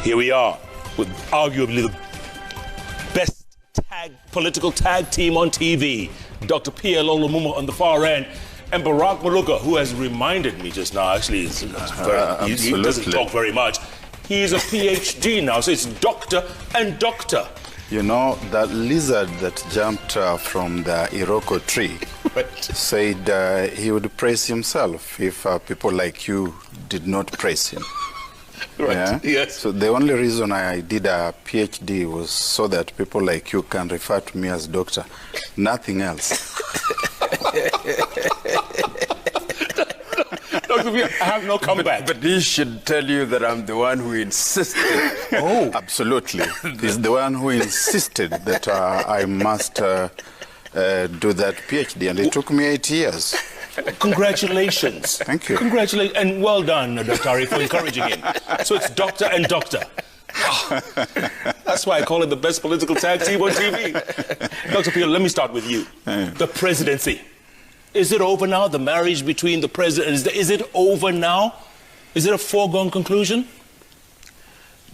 Here we are with arguably the best political tag team on TV. Dr. PLO Lumumba on the far end, and Barack Maluka, who has reminded me just now, actually, he doesn't talk very much. He's a PhD now, so it's doctor and doctor. You know, that lizard that jumped from the Iroko tree said he would praise himself if people like you did not praise him. Right. Yeah? Yes. So the only reason I did a PhD was so that people like you can refer to me as doctor. Nothing else. I have no comeback. But he should tell you that I'm the one who insisted. Oh, absolutely. He's the one who insisted that I must do that PhD, and it took me 8 years. Congratulations. Thank you. Congratulations, and well done, Dr. Ari, for encouraging him. So it's doctor and doctor. That's why I call it the best political tag team on TV. Dr. Peel, let me start with you. The presidency. Is it over now? The marriage between the president, is it over now? Is it a foregone conclusion?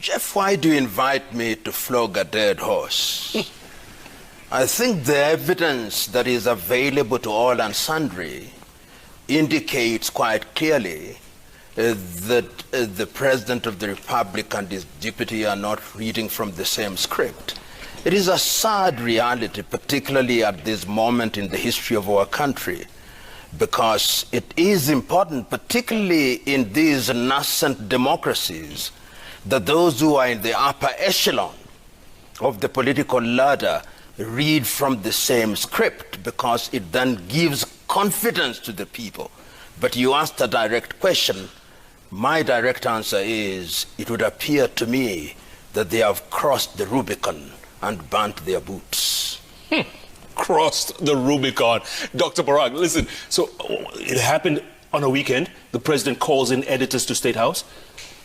Jeff, why do you invite me to flog a dead horse? I think the evidence that is available to all and sundry indicates quite clearly that the President of the Republic and his deputy are not reading from the same script. It is a sad reality, particularly at this moment in the history of our country, because it is important, particularly in these nascent democracies, that those who are in the upper echelon of the political ladder read from the same script, because it then gives confidence to the people. But you asked a direct question. My direct answer is, it would appear to me that they have crossed the Rubicon and burnt their boots. Crossed the Rubicon. Dr. Barack, listen, so it happened on a weekend. The president calls in editors to State House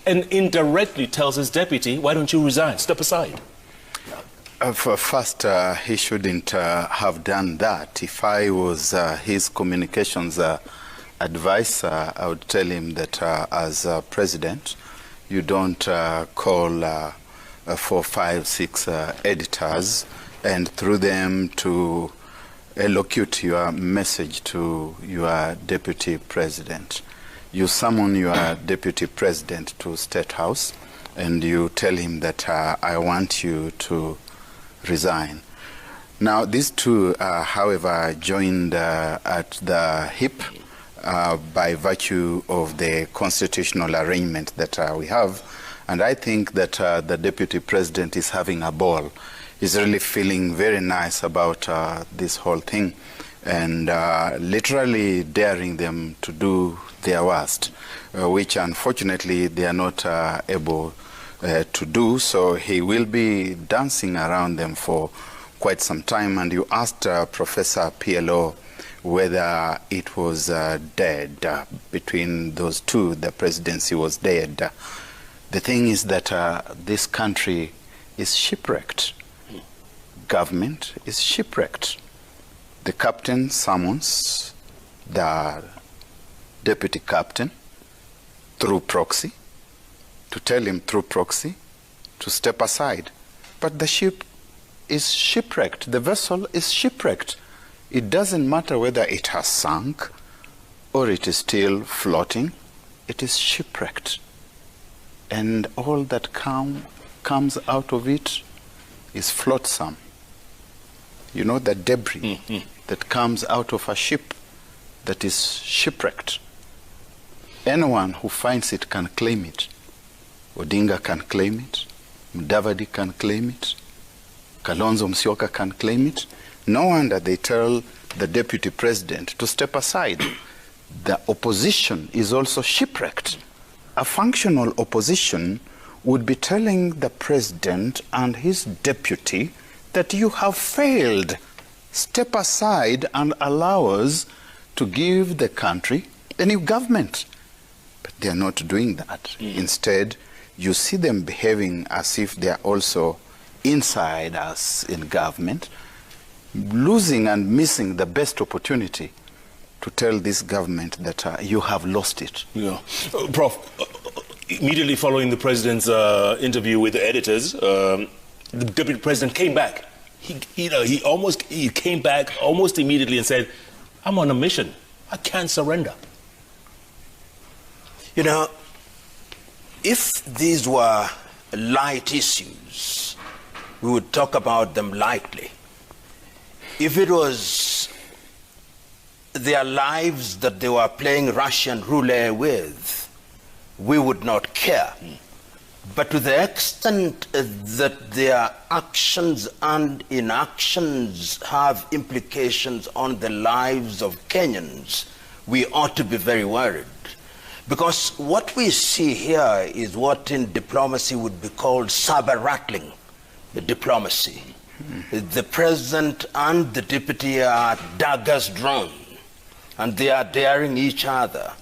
and indirectly tells his deputy, why don't you resign? Step aside. First, he shouldn't have done that. If I was his communications advisor, I would tell him that as president, you don't call 4, 5, 6 editors and through them to elocute your message to your deputy president. You summon your deputy president to State House and you tell him that I want you to resign. Now, these two, however, joined at the hip by virtue of the constitutional arrangement that we have. And I think that the deputy president is having a ball. He's really feeling very nice about this whole thing and literally daring them to do their worst, which unfortunately they are not able to do. So he will be dancing around them for quite some time. And you asked Professor PLO whether it was dead between those two. The presidency was dead. The thing is that this country is shipwrecked. Government is shipwrecked. The captain summons the deputy captain through proxy to tell him through proxy to step aside. But the ship is shipwrecked. The vessel is shipwrecked. It doesn't matter whether it has sunk or it is still floating. It is shipwrecked. And all that comes out of it is flotsam. You know, the debris that comes out of a ship that is shipwrecked. Anyone who finds it can claim it. Odinga can claim it. Mudavadi can claim it. Kalonzo Musyoka can claim it. No wonder they tell the deputy president to step aside. The opposition is also shipwrecked. A functional opposition would be telling the president and his deputy that you have failed. Step aside and allow us to give the country a new government. But they are not doing that. Instead, you see them behaving as if they are also inside us in government, losing and missing the best opportunity to tell this government that you have lost it. Yeah. Prof, immediately following the president's interview with the editors, the deputy president came back. He came back almost immediately and said, "I'm on a mission. I can't surrender." You know, if these were light issues, we would talk about them lightly. If it was their lives that they were playing Russian roulette with, we would not care. But to the extent that their actions and inactions have implications on the lives of Kenyans, we ought to be very worried. Because what we see here is what in diplomacy would be called saber-rattling diplomacy. The president and the deputy are daggers drawn, and they are daring each other.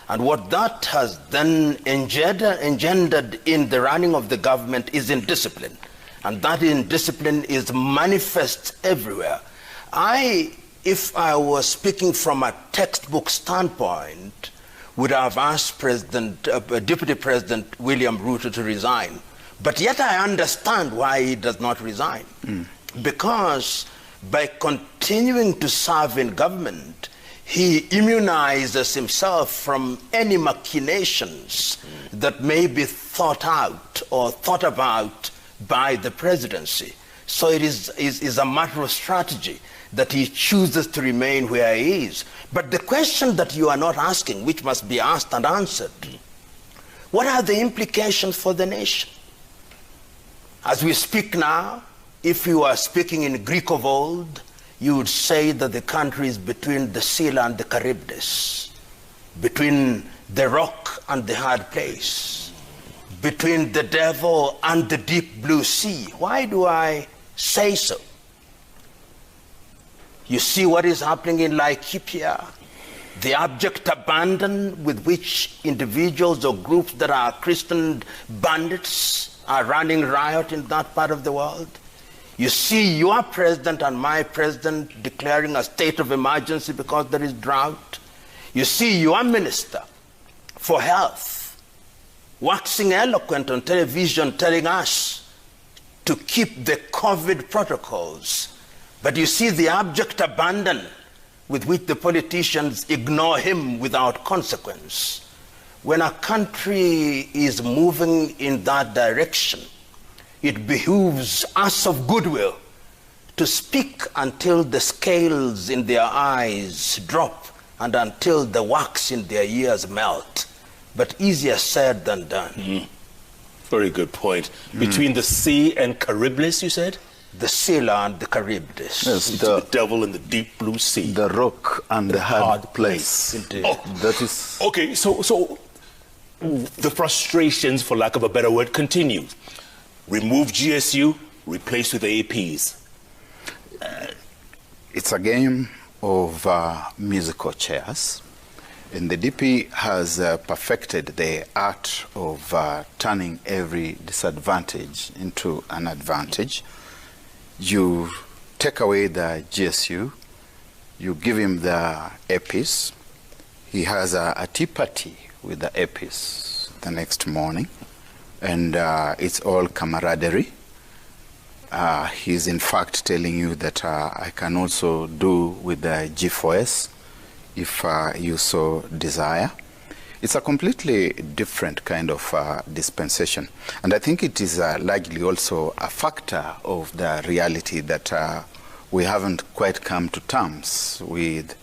And what that has then engendered in the running of the government is indiscipline. And that indiscipline is manifest everywhere. If I was speaking from a textbook standpoint, would have asked Deputy President William Ruto to resign. But yet I understand why he does not resign. Because by continuing to serve in government, he immunizes himself from any machinations that may be thought out or thought about by the presidency. So it is a matter of strategy that he chooses to remain where he is. But the question that you are not asking, which must be asked and answered, what are the implications for the nation? As we speak now, if you are speaking in Greek of old, you would say that the country is between the Scylla and the Charybdis, between the rock and the hard place, between the devil and the deep blue sea. Why do I say so? You see what is happening in Laikipia, the abject abandon with which individuals or groups that are Christian bandits are running riot in that part of the world. You see your president and my president declaring a state of emergency because there is drought. You see your minister for health waxing eloquent on television telling us to keep the COVID protocols. But you see the abject abandon with which the politicians ignore him without consequence. When a country is moving in that direction, it behooves us of goodwill to speak until the scales in their eyes drop and until the wax in their ears melt. But easier said than done. Very good point. Between the sea and Charybdis, you said? The Scylla and the Charybdis. Yes, The devil in the deep blue sea. the rock and the hard place. Indeed. That is... Okay, so the frustrations, for lack of a better word, continue. Remove GSU, replace with APs. It's a game of musical chairs. And the DP has perfected the art of turning every disadvantage into an advantage. You take away the GSU, you give him the APs. He has a tea party with the APs the next morning, and it's all camaraderie. He's in fact telling you that I can also do with the G4S if you so desire. It's a completely different kind of dispensation. And I think it is largely also a factor of the reality that we haven't quite come to terms with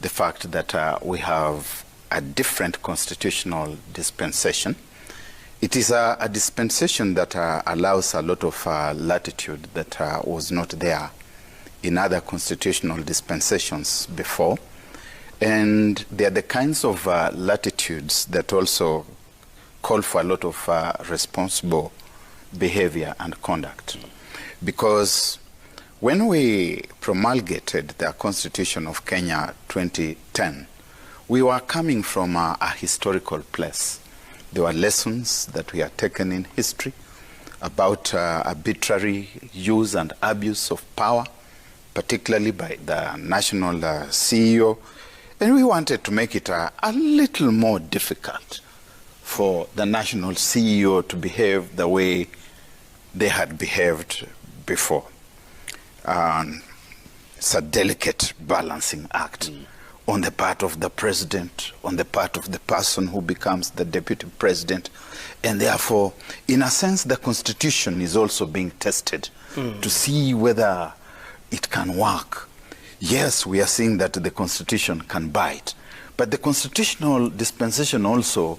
the fact that we have a different constitutional dispensation. It is a dispensation that allows a lot of latitude that was not there in other constitutional dispensations before. And they are the kinds of latitudes that also call for a lot of responsible behavior and conduct. Because when we promulgated the Constitution of Kenya 2010, we were coming from a historical place. There were lessons that we had taken in history about arbitrary use and abuse of power, particularly by the national CEO. And we wanted to make it a little more difficult for the national CEO to behave the way they had behaved before. It's a delicate balancing act on the part of the president, on the part of the person who becomes the deputy president. And therefore, in a sense, the constitution is also being tested to see whether it can work. Yes, we are seeing that the constitution can bite, but the constitutional dispensation also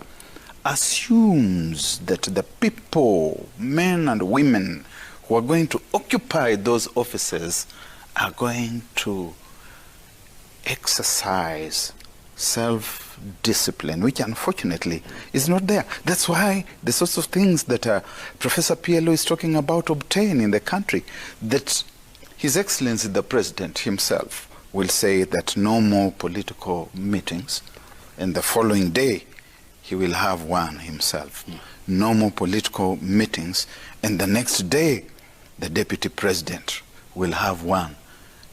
assumes that the people, men and women, who are going to occupy those offices are going to exercise self-discipline, which unfortunately is not there. That's why the sorts of things that Professor PLO is talking about obtain in the country, that His Excellency the President himself will say that no more political meetings, and the following day he will have one himself. No more political meetings, and the next day the Deputy President will have one.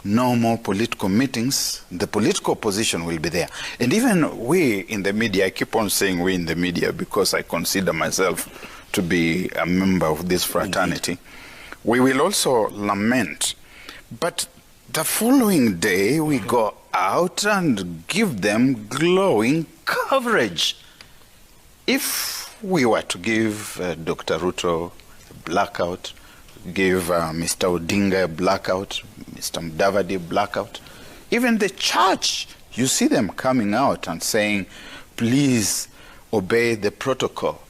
No more political meetings, the political opposition will be there. And even we in the media, I keep on saying we in the media because I consider myself to be a member of this fraternity, we will also lament. But the following day we go out and give them glowing coverage. If we were to give Dr. Ruto a blackout, give Mr. Odinga a blackout, Mr. Mudavadi a blackout, even the church, you see them coming out and saying, please obey the protocol.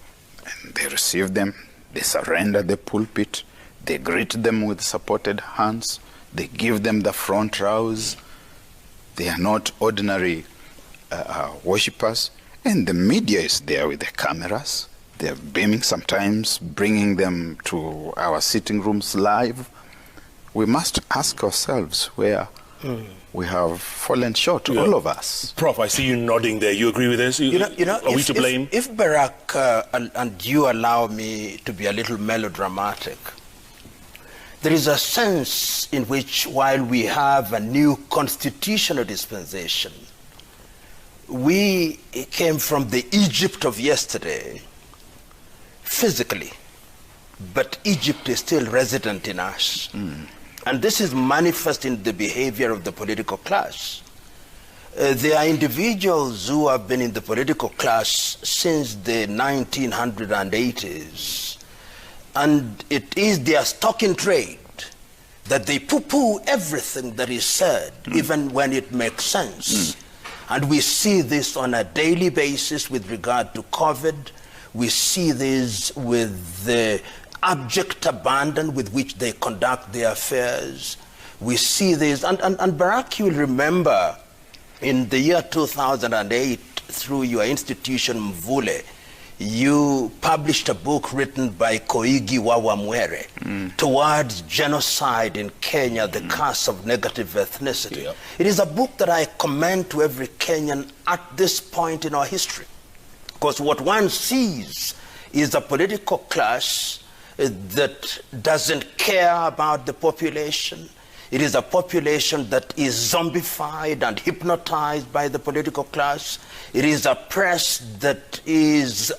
And they receive them, they surrender the pulpit, they greet them with supported hands, they give them the front rows. They are not ordinary worshippers. And the media is there with the cameras. They're beaming, sometimes bringing them to our sitting rooms live. We must ask ourselves where we have fallen short, all of us. Prof, I see you nodding there. You agree with this? Are we to blame? If Barack, and you allow me to be a little melodramatic, there is a sense in which while we have a new constitutional dispensation, we came from the Egypt of yesterday physically, but Egypt is still resident in us. And this is manifest in the behavior of the political class. There are individuals who have been in the political class since the 1980s, and it is their stock in trade that they poo-poo everything that is said, even when it makes sense. And we see this on a daily basis with regard to COVID. We see this with the abject abandon with which they conduct their affairs. We see this, and Barack, you will remember, in the year 2008, through your institution, Mvule, you published a book written by Koigi Wawamwere towards genocide in Kenya, the curse of negative ethnicity. Yeah. It is a book that I commend to every Kenyan at this point in our history. Because what one sees is a political class that doesn't care about the population. It is a population that is zombified and hypnotized by the political class. It is a press that is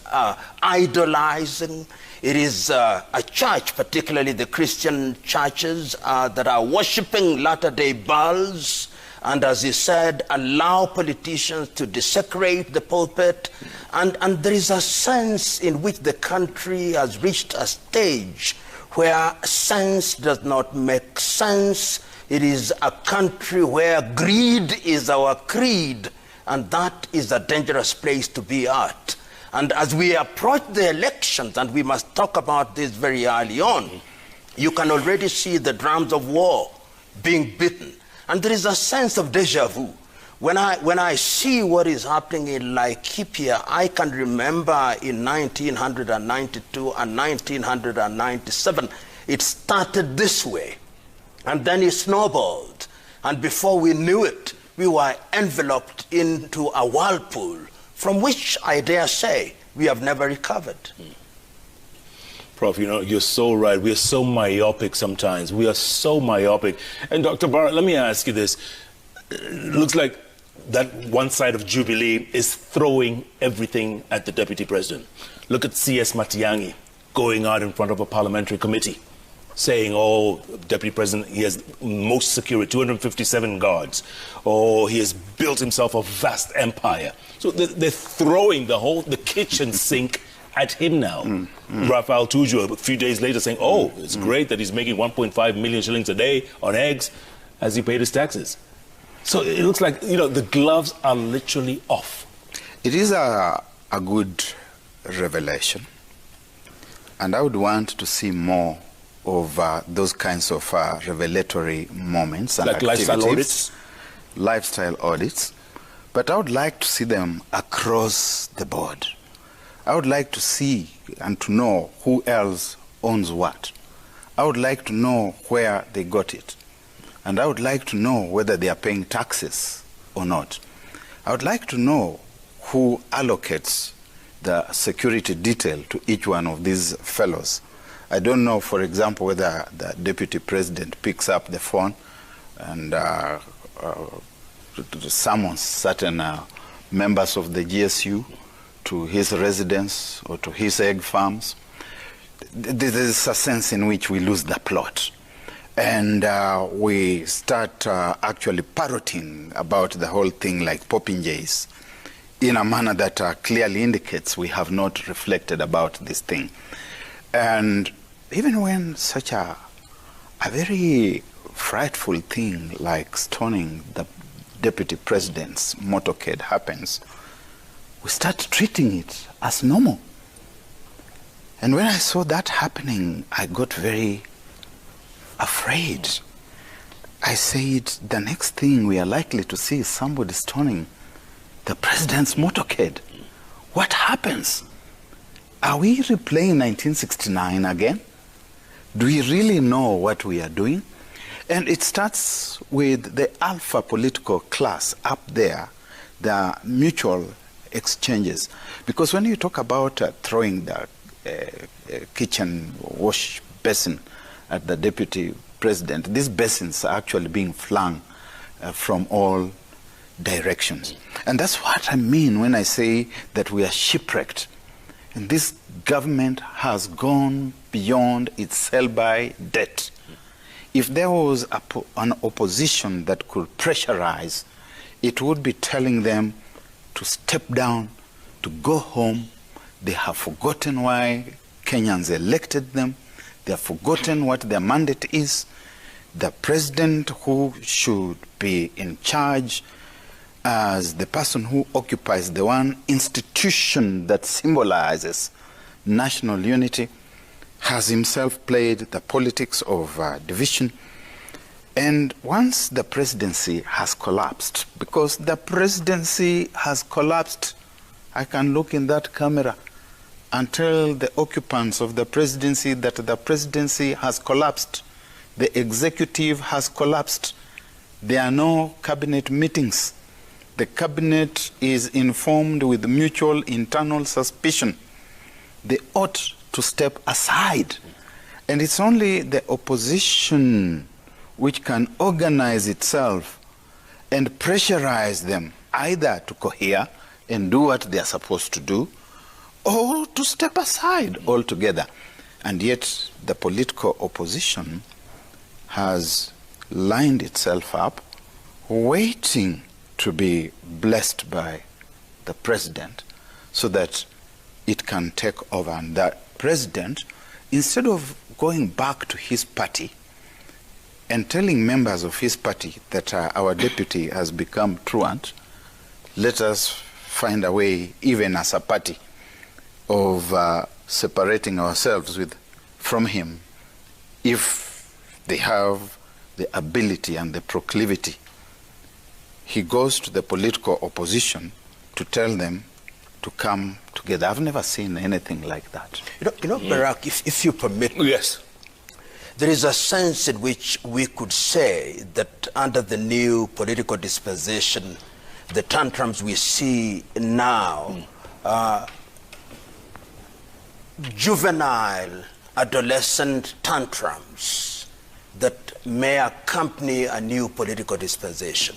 idolizing. It is a church, particularly the Christian churches, that are worshiping latter-day Baals, and as he said, allow politicians to desecrate the pulpit. And there is a sense in which the country has reached a stage where sense does not make sense. It is a country where greed is our creed, and that is a dangerous place to be at. And as we approach the elections, and we must talk about this very early on, you can already see the drums of war being beaten. And there is a sense of deja vu. When I see what is happening in Laikipia, I can remember in 1992 and 1997, it started this way, and then it snowballed. And before we knew it, we were enveloped into a whirlpool from which, I dare say, we have never recovered. Prof, you know, you're so right. We are so myopic sometimes. We are so myopic. And Dr. Barrett, let me ask you this. It looks like that one side of Jubilee is throwing everything at the deputy president. Look at C.S. Matiang'i going out in front of a parliamentary committee saying, oh, deputy president, he has most security, 257 guards. Oh, he has built himself a vast empire. So they're throwing the kitchen sink at him now. Rafael Tuju, a few days later, saying, oh, it's great that he's making 1.5 million shillings a day on eggs as he paid his taxes. So it looks like, the gloves are literally off. It is a good revelation. And I would want to see more of those kinds of revelatory moments and like activities. Lifestyle audits. But I would like to see them across the board. I would like to see and to know who else owns what. I would like to know where they got it. And I would like to know whether they are paying taxes or not. I would like to know who allocates the security detail to each one of these fellows. I don't know, for example, whether the deputy president picks up the phone and summons certain members of the GSU to his residence or to his egg farms. There is a sense in which we lose the plot. And we start actually parroting about the whole thing like popinjays in a manner that clearly indicates we have not reflected about this thing. And even when such a very frightful thing like stoning the deputy president's motorcade happens, we start treating it as normal. And when I saw that happening, I got very afraid. I said, the next thing we are likely to see is somebody stoning the president's motorcade. What happens? Are we replaying 1969 again? Do we really know what we are doing? And it starts with the alpha political class up there, the mutual exchanges. Because when you talk about throwing the kitchen wash basin at the deputy president, these basins are actually being flung from all directions. And that's what I mean when I say that we are shipwrecked. And this government has gone beyond its sell-by debt. If there was an opposition that could pressurize, it would be telling them to step down, to go home. They have forgotten why Kenyans elected them. They have forgotten what their mandate is. The president who should be in charge as the person who occupies the one institution that symbolizes national unity has himself played the politics of division. And once the presidency has collapsed, because the presidency has collapsed, I can look in that camera and tell the occupants of the presidency that the presidency has collapsed. The executive has collapsed. There are no cabinet meetings. The cabinet is informed with mutual internal suspicion. They ought to step aside. And it's only the opposition which can organize itself and pressurize them either to cohere and do what they are supposed to do, or to step aside altogether. And yet the political opposition has lined itself up, waiting to be blessed by the president so that it can take over. And that president, instead of going back to his party and telling members of his party that our deputy has become truant, let us find a way, even as a party, of separating ourselves from him if they have the ability and the proclivity. He goes to the political opposition to tell them to come together. I've never seen anything like that. Barack, if you permit me, Yes. there is a sense in which we could say that under the new political dispensation, the tantrums we see now, juvenile, adolescent tantrums that may accompany a new political dispensation.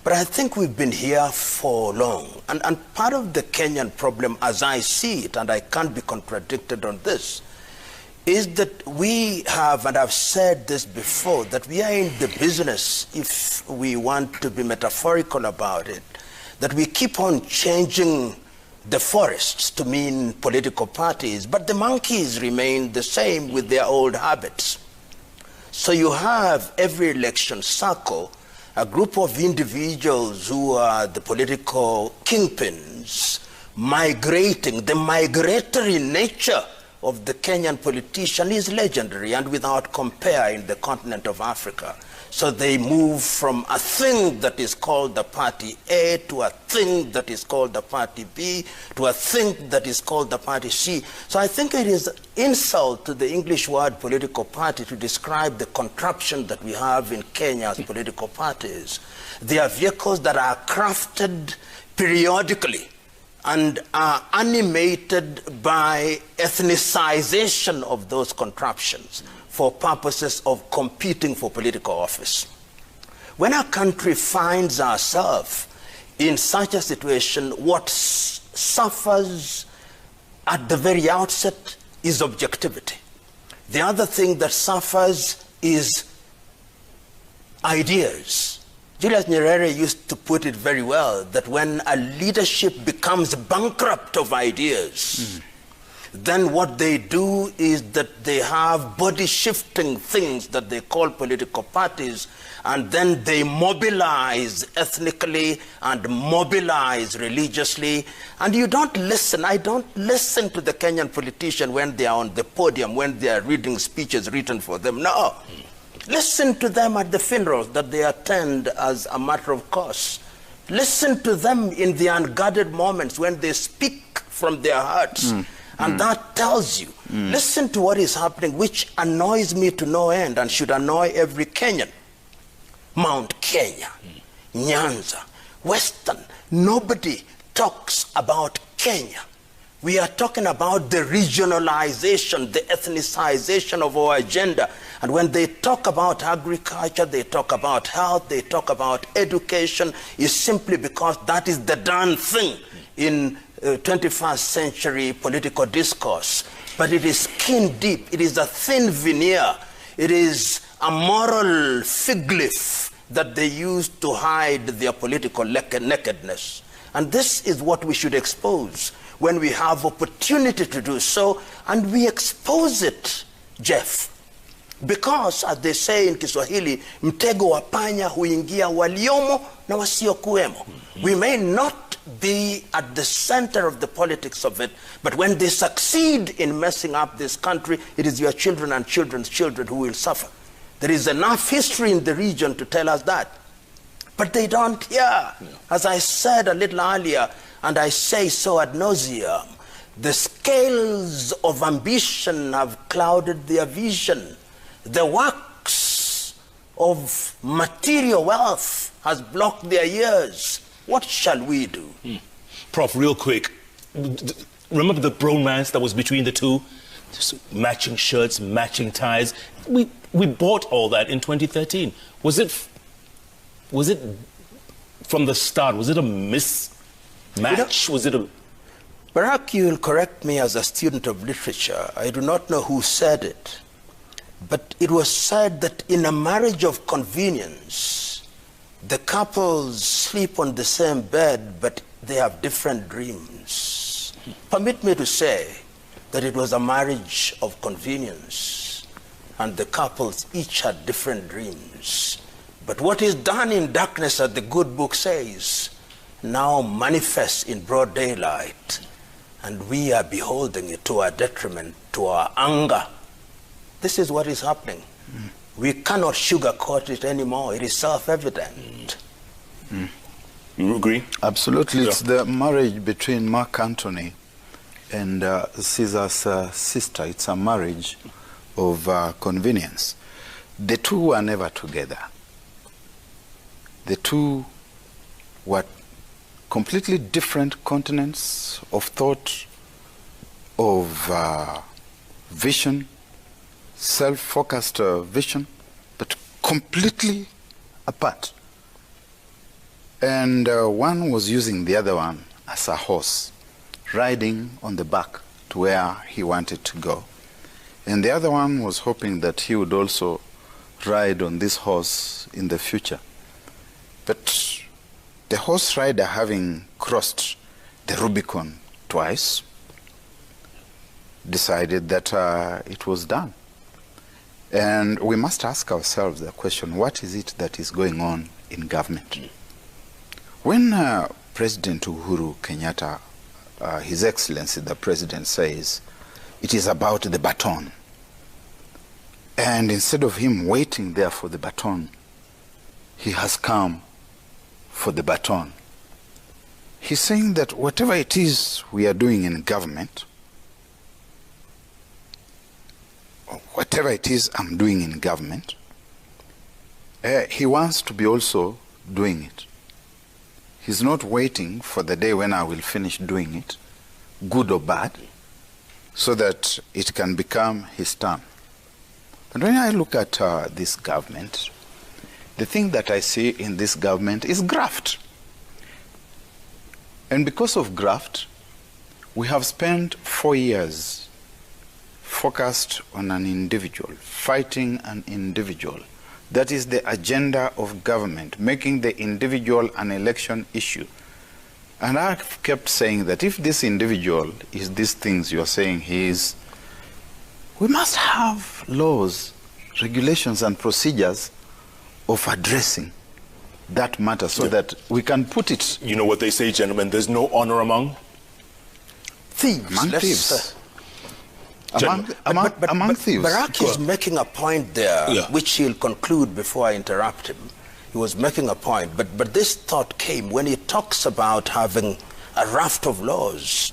But I think we've been here for long. And part of the Kenyan problem, as I see it, and I can't be contradicted on this, is that we have, and I've said this before, that we are in the business, if we want to be metaphorical about it, that we keep on changing the forests to mean political parties, but the monkeys remain the same with their old habits. So you have every election cycle a group of individuals who are the political kingpins migrating. The migratory nature of the Kenyan politician is legendary and without compare in the continent of Africa. So they move from a thing that is called the party A to a thing that is called the party B to a thing that is called the party C. So I think it is insult to the English word political party to describe the contraption that we have in Kenya as political parties. They are vehicles that are crafted periodically and are animated by ethnicization of those contraptions for purposes of competing for political office. When a country finds ourselves in such a situation, what suffers at the very outset is objectivity. The other thing that suffers is ideas. Julius Nyerere used to put it very well, that when a leadership becomes bankrupt of ideas, then what they do is that they have body-shifting things that they call political parties, and then they mobilize ethnically and mobilize religiously. And you don't listen. I don't listen to the Kenyan politician when they are on the podium, when they are reading speeches written for them. No. Listen to them at the funerals that they attend as a matter of course. Listen to them in the unguarded moments when they speak from their hearts. And that tells you, listen to what is happening, which annoys me to no end and should annoy every Kenyan. Mount Kenya, Nyanza, Western, nobody talks about Kenya. We are talking about the regionalization, the ethnicization of our agenda. And when they talk about agriculture, they talk about health, they talk about education, is simply because that is the darn thing in 21st century political discourse. But it is skin deep. It is a thin veneer. It is a moral fig leaf that they use to hide their political nakedness. And this is what we should expose when we have opportunity to do so, and we expose it, Jeff. Because, as they say in Kiswahili, mtego wa panya huingia waliomo na wasiokuwemo. We may not be at the center of the politics of it, but when they succeed in messing up this country, it is your children and children's children who will suffer. There is enough history in the region to tell us that. But they don't hear. As I said a little earlier, and I say so ad nauseum, the scales of ambition have clouded their vision. The wax of material wealth has blocked their ears. What shall we do? Prof, real quick, remember the bromance that was between the two? Just matching shirts, matching ties. We bought all that in 2013. Was it from the start? Was it a mismatch? Was it a... Barack, you will correct me as a student of literature. I do not know who said it. But it was said that in a marriage of convenience, the couples sleep on the same bed, but they have different dreams. Permit me to say that it was a marriage of convenience, and the couples each had different dreams. But what is done in darkness, as the good book says, now manifests in broad daylight, and we are beholding it to our detriment, to our anger. This is what is happening. We cannot sugarcoat it anymore. It is self-evident. You agree? Absolutely. Yeah. It's the marriage between Mark Antony and Caesar's sister. It's a marriage of convenience. The two were never together. The two were completely different continents of thought, of vision, self-focused vision, but completely apart. And one was using the other one as a horse, riding on the back to where he wanted to go. And the other one was hoping that he would also ride on this horse in the future. But the horse rider, having crossed the Rubicon twice, decided that it was done. And we must ask ourselves the question, what is it that is going on in government? When President Uhuru Kenyatta, His Excellency the President, says it is about the baton, and instead of him waiting there for the baton, he has come for the baton. He's saying that whatever it is we are doing in government, whatever it is I'm doing in government, he wants to be also doing it. He's not waiting for the day when I will finish doing it, good or bad, so that it can become his turn. But when I look at this government, the thing that I see in this government is graft. And because of graft, we have spent 4 years focused on an individual, fighting an individual. That is the agenda of government, making the individual an election issue. And I've kept saying that if this individual is these things you're saying he is, we must have laws, regulations, and procedures of addressing that matter so that we can put it. You know what they say, gentlemen, there's no honor among thieves. Among thieves. But Among thieves. Barack is making a point there, which he'll conclude before I interrupt him. He was making a point, but this thought came when he talks about having a raft of laws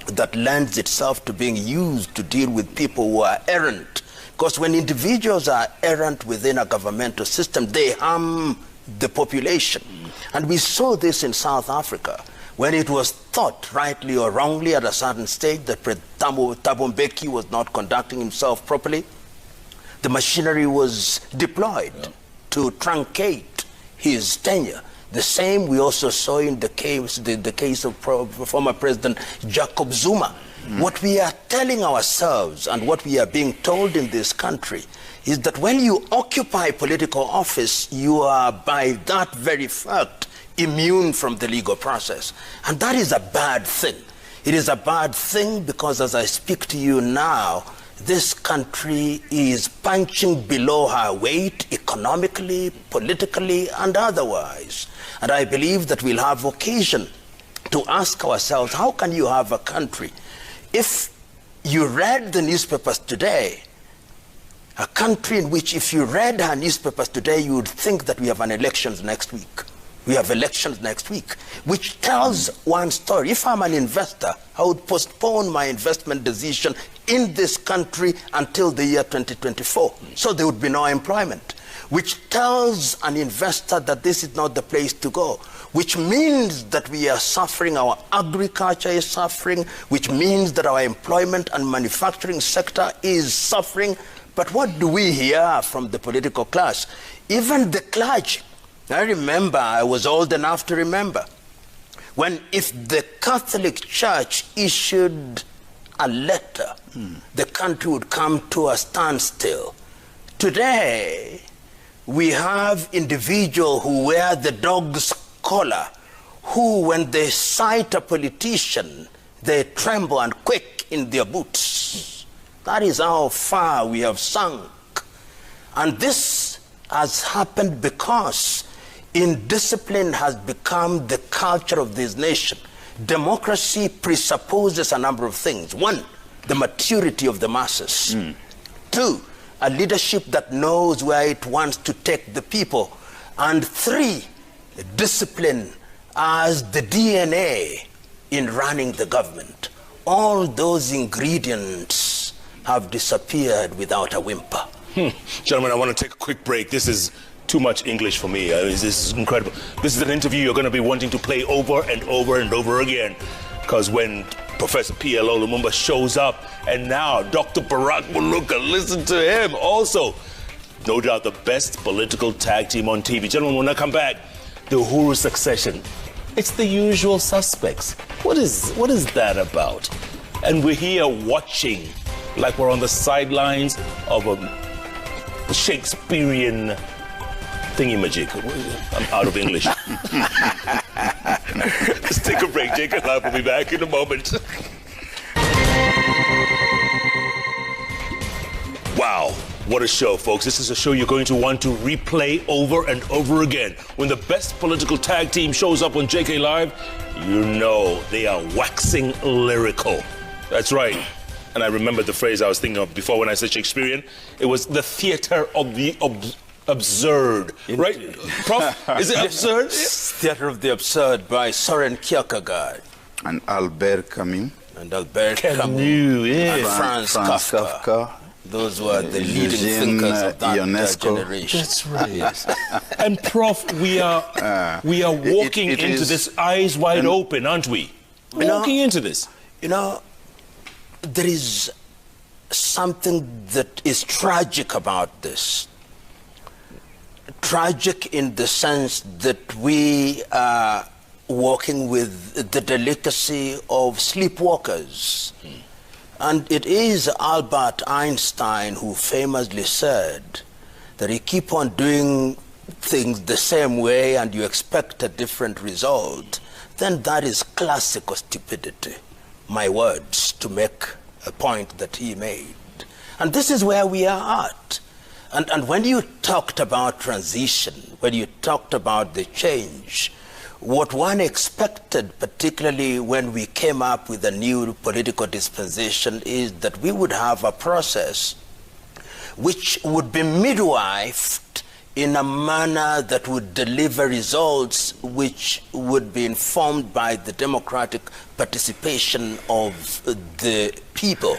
that lends itself to being used to deal with people who are errant. Because when individuals are errant within a governmental system, they harm the population. And we saw this in South Africa, when it was thought, rightly or wrongly, at a certain stage that Thabo Mbeki was not conducting himself properly. The machinery was deployed to truncate his tenure. The same we also saw in the case of former President Jacob Zuma. What we are telling ourselves and what we are being told in this country is that when you occupy political office, you are by that very fact immune from the legal process. And that is a bad thing. It is a bad thing because as I speak to you now, this country is punching below her weight economically, politically, and otherwise. And I believe that we'll have occasion to ask ourselves, how can you have a country? If you read the newspapers today, a country in which if you read her newspapers today, you would think that we have an elections next week. We have elections next week, which tells one story. If I'm an investor, I would postpone my investment decision in this country until the year 2024. So there would be no employment, which tells an investor that this is not the place to go, which means that we are suffering, our agriculture is suffering, which means that our employment and manufacturing sector is suffering. But what do we hear from the political class? Even the clergy. I remember, I was old enough to remember, when if the Catholic Church issued a letter, the country would come to a standstill. Today, we have individuals who wear the dog's collar, who, when they sight a politician, they tremble and quake in their boots. That is how far we have sunk. And this has happened because indiscipline has become the culture of this nation. Democracy presupposes a number of things. One, the maturity of the masses. Two, a leadership that knows where it wants to take the people. And three, discipline as the DNA in running the government. All those ingredients have disappeared without a whimper. Gentlemen, I want to take a quick break. This is too much English for me. This is incredible. This is an interview you're going to be wanting to play over and over and over again. Because when Professor P.L.O. Lumumba shows up, and now Dr. Barack Muluka, listen to him also. No doubt the best political tag team on TV. Gentlemen, when I come back, the Uhuru succession. It's the usual suspects. What is that about? And we're here watching like we're on the sidelines of a Shakespearean thingy-majig. I'm out of English. Let's take a break. Jake and I will be back in a moment. Wow, what a show, folks. This is a show you're going to want to replay over and over again. When the best political tag team shows up on JK Live, you know they are waxing lyrical. That's right. And I remember the phrase I was thinking of before when I said Shakespearean. It was the theater of the absurd, right? Prof, is it absurd? Theater of the Absurd by Soren Kierkegaard. And Albert Camus. And Albert Camus, yeah. And Franz Kafka. Those were the leading thinkers of that generation. That's right. And Prof, we are walking into this eyes wide open, aren't we? Walking into this. You know, there is something that is tragic about this. Tragic in the sense that we are walking with the delicacy of sleepwalkers. And it is Albert Einstein who famously said that you keep on doing things the same way and you expect a different result, then that is classical stupidity. My words to make a point that he made. And this is where we are at. And when you talked about transition, when you talked about the change, what one expected, particularly when we came up with a new political dispensation, is that we would have a process which would be midwifed in a manner that would deliver results which would be informed by the democratic participation of the people.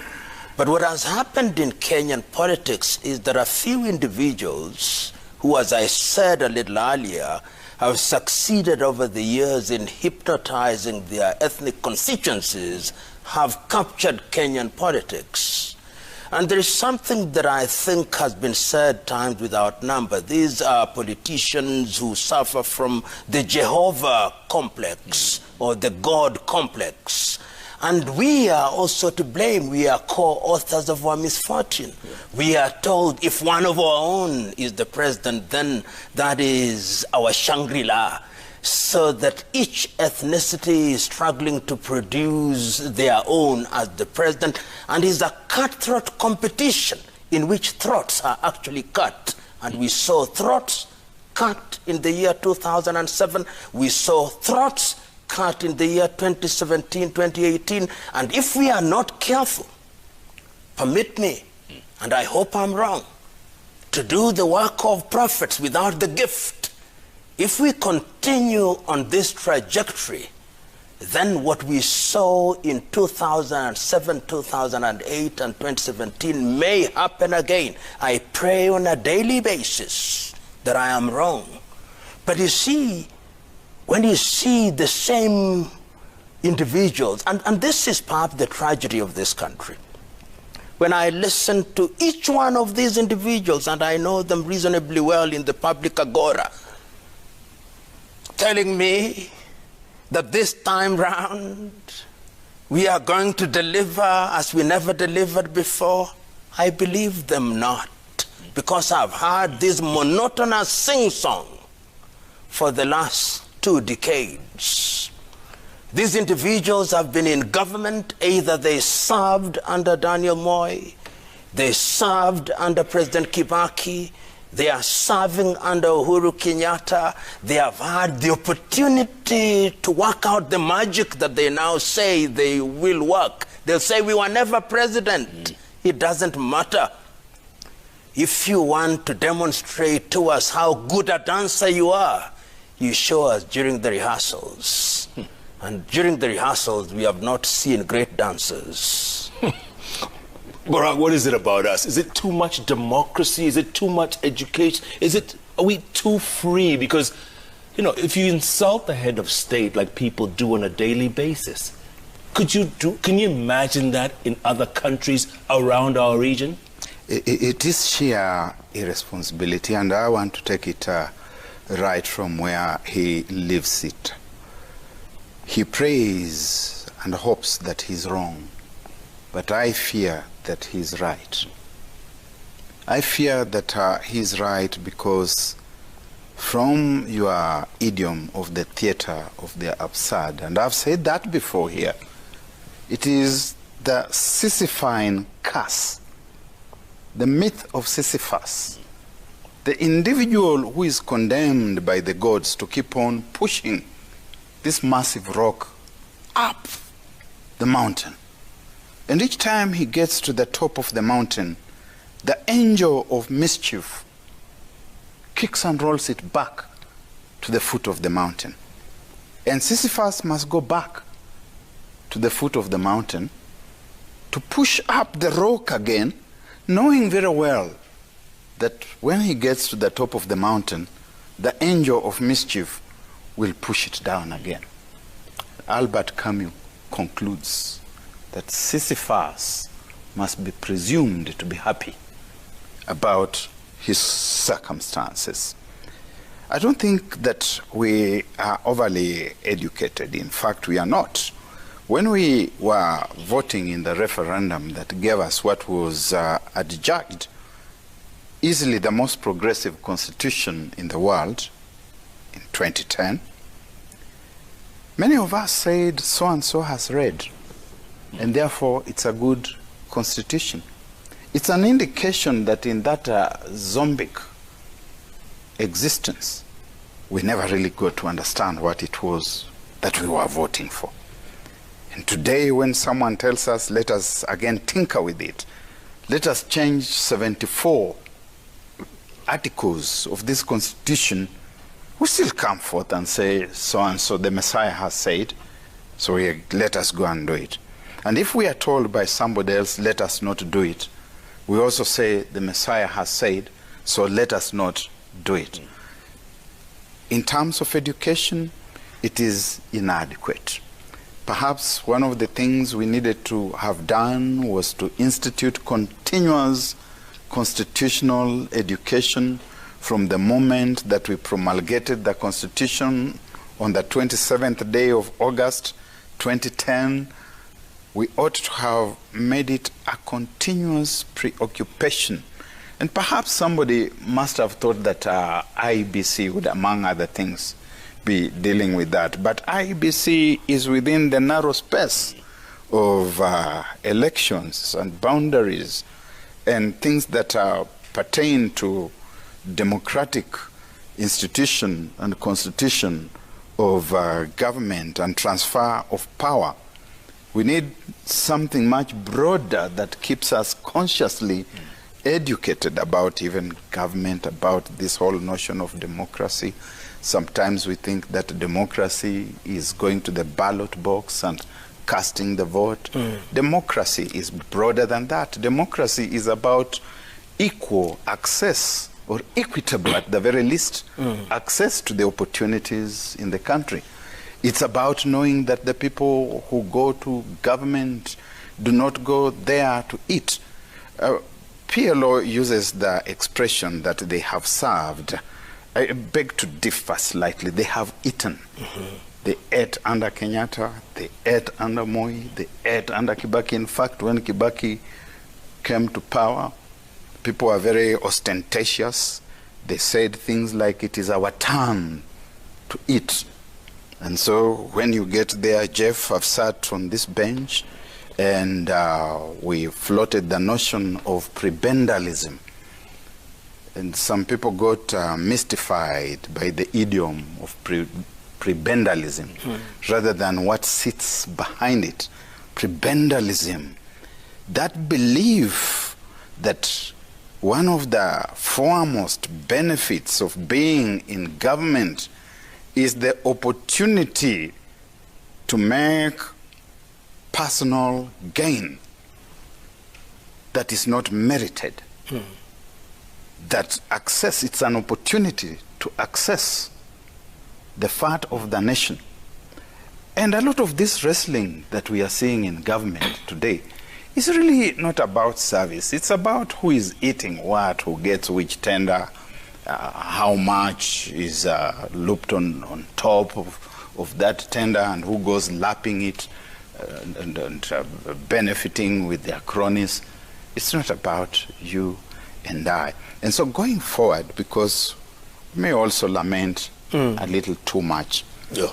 But what has happened in Kenyan politics is there are few individuals who, as I said a little earlier, have succeeded over the years in hypnotizing their ethnic constituencies, have captured Kenyan politics. And there is something that I think has been said times without number. These are politicians who suffer from the Jehovah complex or the God complex. And we are also to blame. We are co-authors of our misfortune. We are told if one of our own is the president, then that is our Shangri-La. So that each ethnicity is struggling to produce their own as the president, and is a cutthroat competition in which throats are actually cut. And we saw throats cut in the year 2007. We saw throats cut in the year 2017, 2018. And if we are not careful, permit me, and I hope I'm wrong, to do the work of prophets without the gift, if we continue on this trajectory, then what we saw in 2007, 2008, and 2017 may happen again. I pray on a daily basis that I am wrong. But you see, when you see the same individuals, and this is perhaps the tragedy of this country, when I listen to each one of these individuals, and I know them reasonably well in the public agora, telling me that this time round we are going to deliver as we never delivered before, I believe them not, because I've heard this monotonous sing-song for the last 2 decades. These individuals have been in government. Either they served under Daniel Moi, they served under President Kibaki, they are serving under Uhuru Kenyatta. They have had the opportunity to work out the magic that they now say they will work. They'll say, we were never president. It doesn't matter. If you want to demonstrate to us how good a dancer you are, you show us during the rehearsals. And during the rehearsals, we have not seen great dancers. Barack, what is it about us? Is it too much democracy? Is it too much education? Are we too free? Because, you know, if you insult the head of state like people do on a daily basis, can you imagine that in other countries around our region? It is sheer irresponsibility, and I want to take it right from where he leaves it. He prays and hopes that he's wrong, but I fear that he's right. I fear that he's right because from your idiom of the theater of the absurd, and I've said that before here, it is the Sisyphean curse, the myth of Sisyphus, the individual who is condemned by the gods to keep on pushing this massive rock up the mountain. And each time he gets to the top of the mountain, the angel of mischief kicks and rolls it back to the foot of the mountain. And Sisyphus must go back to the foot of the mountain to push up the rock again, knowing very well that when he gets to the top of the mountain, the angel of mischief will push it down again. Albert Camus concludes that Sisyphus must be presumed to be happy about his circumstances. I don't think that we are overly educated. In fact, we are not. When we were voting in the referendum that gave us what was adjudged easily the most progressive constitution in the world in 2010, many of us said so-and-so has read, and therefore it's a good constitution. It's an indication that in that zombic existence, we never really got to understand what it was that we were voting for. And today, when someone tells us, let us again tinker with it, let us change 74 articles of this constitution, we still come forth and say, so-and-so, the Messiah has said, so let us go and do it. And if we are told by somebody else, let us not do it, we also say, the Messiah has said, so let us not do it. In terms of education, it is inadequate. Perhaps one of the things we needed to have done was to institute continuous constitutional education from the moment that we promulgated the Constitution on the 27th day of August 2010. We ought to have made it a continuous preoccupation. And perhaps somebody must have thought that IBC would, among other things, be dealing with that. But IBC is within the narrow space of elections and boundaries and things that pertain to democratic institution and constitution of government and transfer of power. We need something much broader that keeps us consciously educated about even government, about this whole notion of democracy. Sometimes we think that democracy is going to the ballot box and casting the vote. Democracy is broader than that. Democracy is about equal access, or equitable at the very least, access to the opportunities in the country. It's about knowing that the people who go to government do not go there to eat. PLO uses the expression that they have served. I beg to differ slightly. They have eaten. They ate under Kenyatta, they ate under Moi, they ate under Kibaki. In fact, when Kibaki came to power, people were very ostentatious. They said things like, it is our turn to eat. And so when you get there, Jeff, I've sat on this bench, and we floated the notion of prebendalism. And some people got mystified by the idiom of prebendalism rather than what sits behind it. Prebendalism, that belief that one of the foremost benefits of being in government is the opportunity to make personal gain that is not merited. That access, it's an opportunity to access the fat of the nation. And a lot of this wrestling that we are seeing in government today is really not about service. It's about who is eating what, who gets which tender, how much is looped on top of that tender and who goes lapping it and benefiting with their cronies. It's not about you and I. And so going forward, because we may also lament a little too much. Yeah.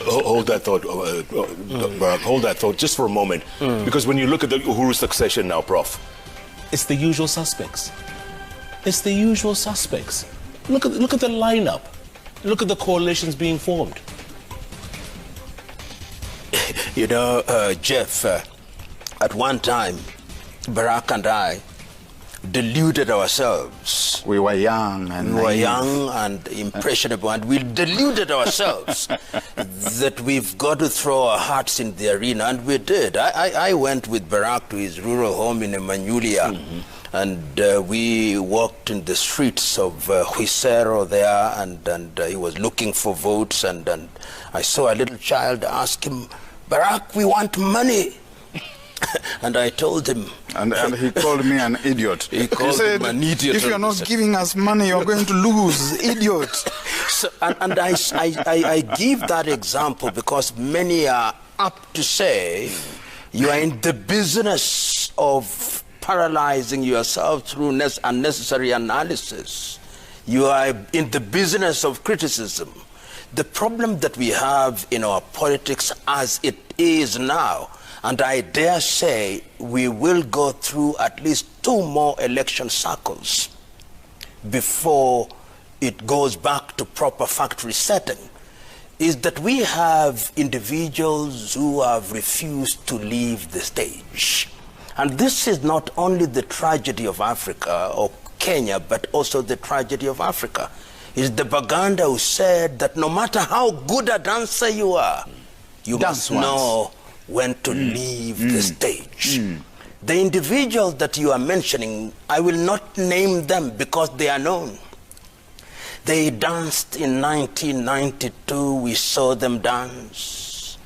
Hold that thought, Barack, hold that thought just for a moment. Because when you look at the Uhuru succession now, Prof, it's the usual suspects. It's the usual suspects. Look at the lineup. Look at the coalitions being formed. You know, Jeff, at one time, Barack and I deluded ourselves. We were young and impressionable, and we deluded ourselves that we've got to throw our hearts in the arena, and we did. I went with Barack to his rural home in Emmanuelia, and we walked in the streets of Huisero there, and he was looking for votes, and I saw a little child ask him, "Barack, we want money." And I told him. And he called me an idiot. He said, an idiot. If you're not giving us money, you're going to lose, idiot. So, and I give that example because many are apt to say you are in the business of paralyzing yourself through unnecessary analysis. You are in the business of criticism. The problem that we have in our politics as it is now, and I dare say we will go through at least 2 more election cycles before it goes back to proper factory setting, is that we have individuals who have refused to leave the stage. And this is not only the tragedy of Africa or Kenya, but also the tragedy of Africa. It's the Baganda who said that no matter how good a dancer you are, you must know when to leave the stage. The individuals that you are mentioning, I will not name them because they are known. They danced in 1992, we saw them dance.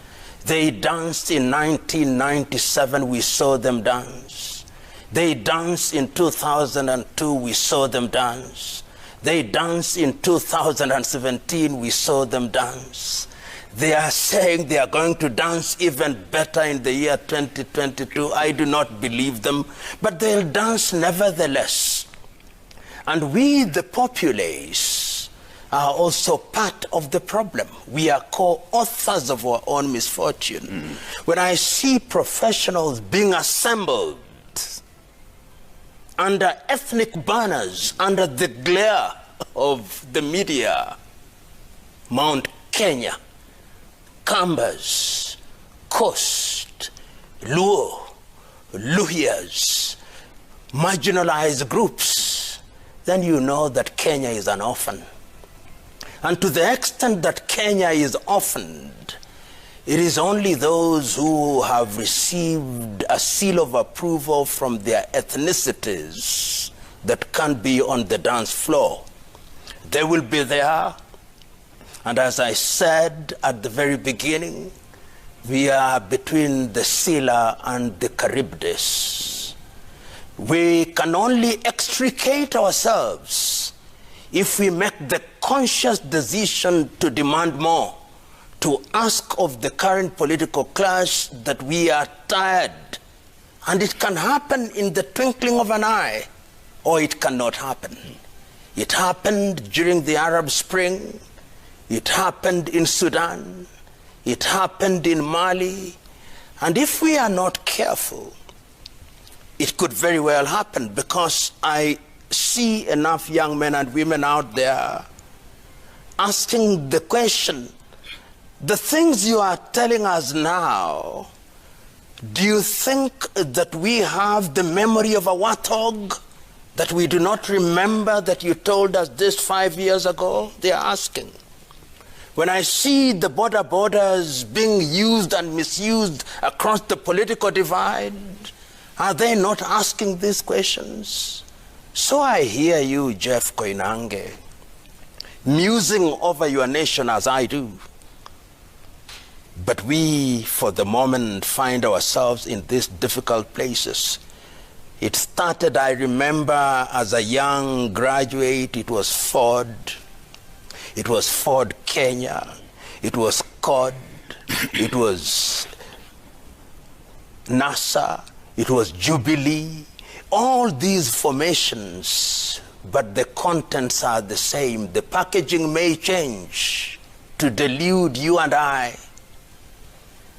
They danced in 1997, we saw them dance. They danced in 2002, we saw them dance. They danced in 2017, we saw them dance. They are saying they are going to dance even better in the year 2022. I do not believe them, but they'll dance nevertheless. And we, the populace, are also part of the problem. We are co-authors of our own misfortune. When I see professionals being assembled under ethnic banners, under the glare of the media, Mount Kenya, Kambas, Coast, Luo, Luhyas, marginalized groups, then you know that Kenya is an orphan. And to the extent that Kenya is orphaned, it is only those who have received a seal of approval from their ethnicities that can be on the dance floor. They will be there. And as I said at the very beginning, we are between the Scylla and the Charybdis. We can only extricate ourselves if we make the conscious decision to demand more, to ask of the current political class that we are tired. And it can happen in the twinkling of an eye, or it cannot happen. It happened during the Arab Spring. It happened in Sudan. It happened in Mali. And if we are not careful, it could very well happen, because I see enough young men and women out there asking the question, the things you are telling us now, do you think that we have the memory of a warthog, that we do not remember that you told us this 5 years ago? They are asking. When I see the borders being used and misused across the political divide, are they not asking these questions? So I hear you, Jeff Koinange, musing over your nation as I do. But we, for the moment, find ourselves in these difficult places. It started, I remember, as a young graduate, it was Ford. It was Ford Kenya. It was COD. It was NASA. It was Jubilee. All these formations, but the contents are the same. The packaging may change to delude you and I,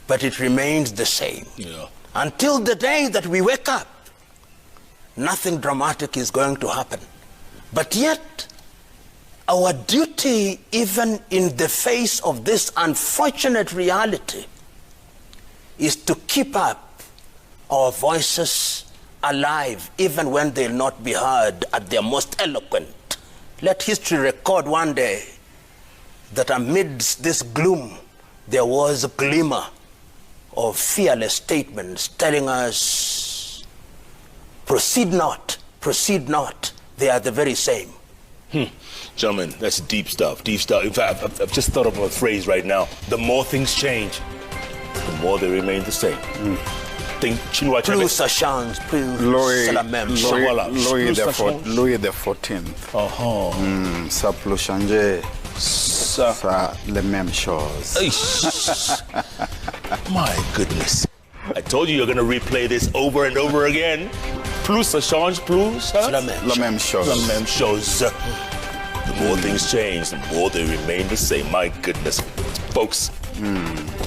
but it remains the same. Yeah. Until the day that we wake up, nothing dramatic is going to happen. But yet, our duty, even in the face of this unfortunate reality, is to keep up our voices alive, even when they'll not be heard at their most eloquent. Let history record one day that amidst this gloom, there was a glimmer of fearless statements telling us, proceed not, they are the very same. Gentlemen, that's deep stuff, deep stuff. In fact, I've just thought of a phrase right now. The more things change, the more they remain the same. Plus ça change, plus c'est la même chose. Louis the 14th. Ça peut changer, ça les mêmes choses. My goodness. I told you you're going to replay this over and over again. Plus ça change, plus la même chose. La même chose. The more things change, the more they remain the same. My goodness. Folks,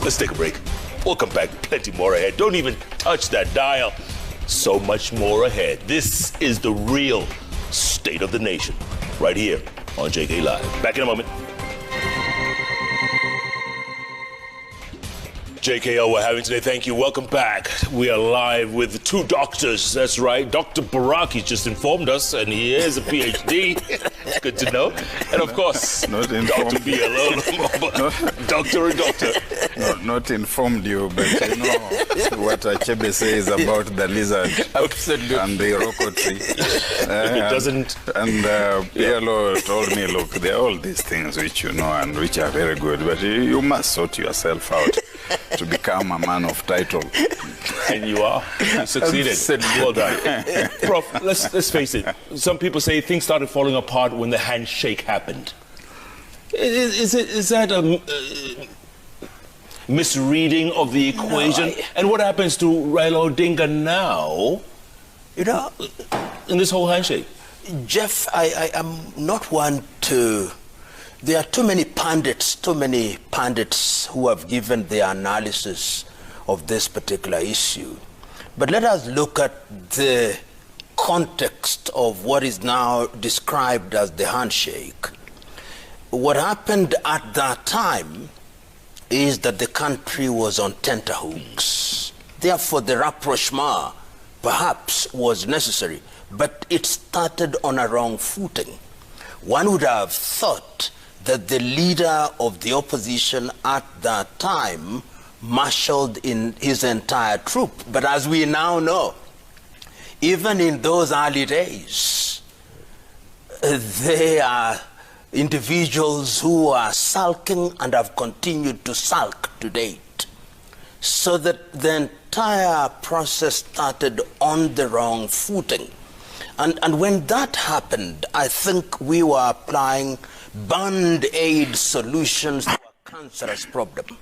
let's take a break. We'll come back, plenty more ahead. Don't even touch that dial. So much more ahead. This is the real state of the nation, right here on JK Live. Back in a moment. JKO, we're having today. Thank you. Welcome back. We are live with two doctors. That's right. Dr. Barack, he just informed us, and he is a PhD. It's good to know. And of course, Dr. BLO, doctor and doctor. Not informed you, but you know what Achebe says about the lizard and the iroko tree. It doesn't. And PLO told me, look, there are all these things which you know and which are very good, but you must sort yourself out to become a man of title. And you are. You succeeded. Well done. Prof, let's face it. Some people say things started falling apart when the handshake happened. Is that a misreading of the equation? No, and what happens to Raila Odinga now? You know, in this whole handshake? Jeff, I am not one to... There are too many pundits who have given their analysis of this particular issue. But let us look at the context of what is now described as the handshake. What happened at that time is that the country was on tenterhooks. Therefore, the rapprochement perhaps was necessary, but it started on a wrong footing. One would have thought that the leader of the opposition at that time marshaled in his entire troop. But as we now know, even in those early days, they are individuals who are sulking and have continued to sulk to date. So that the entire process started on the wrong footing. And when that happened, I think we were applying band-aid solutions to a cancerous problem.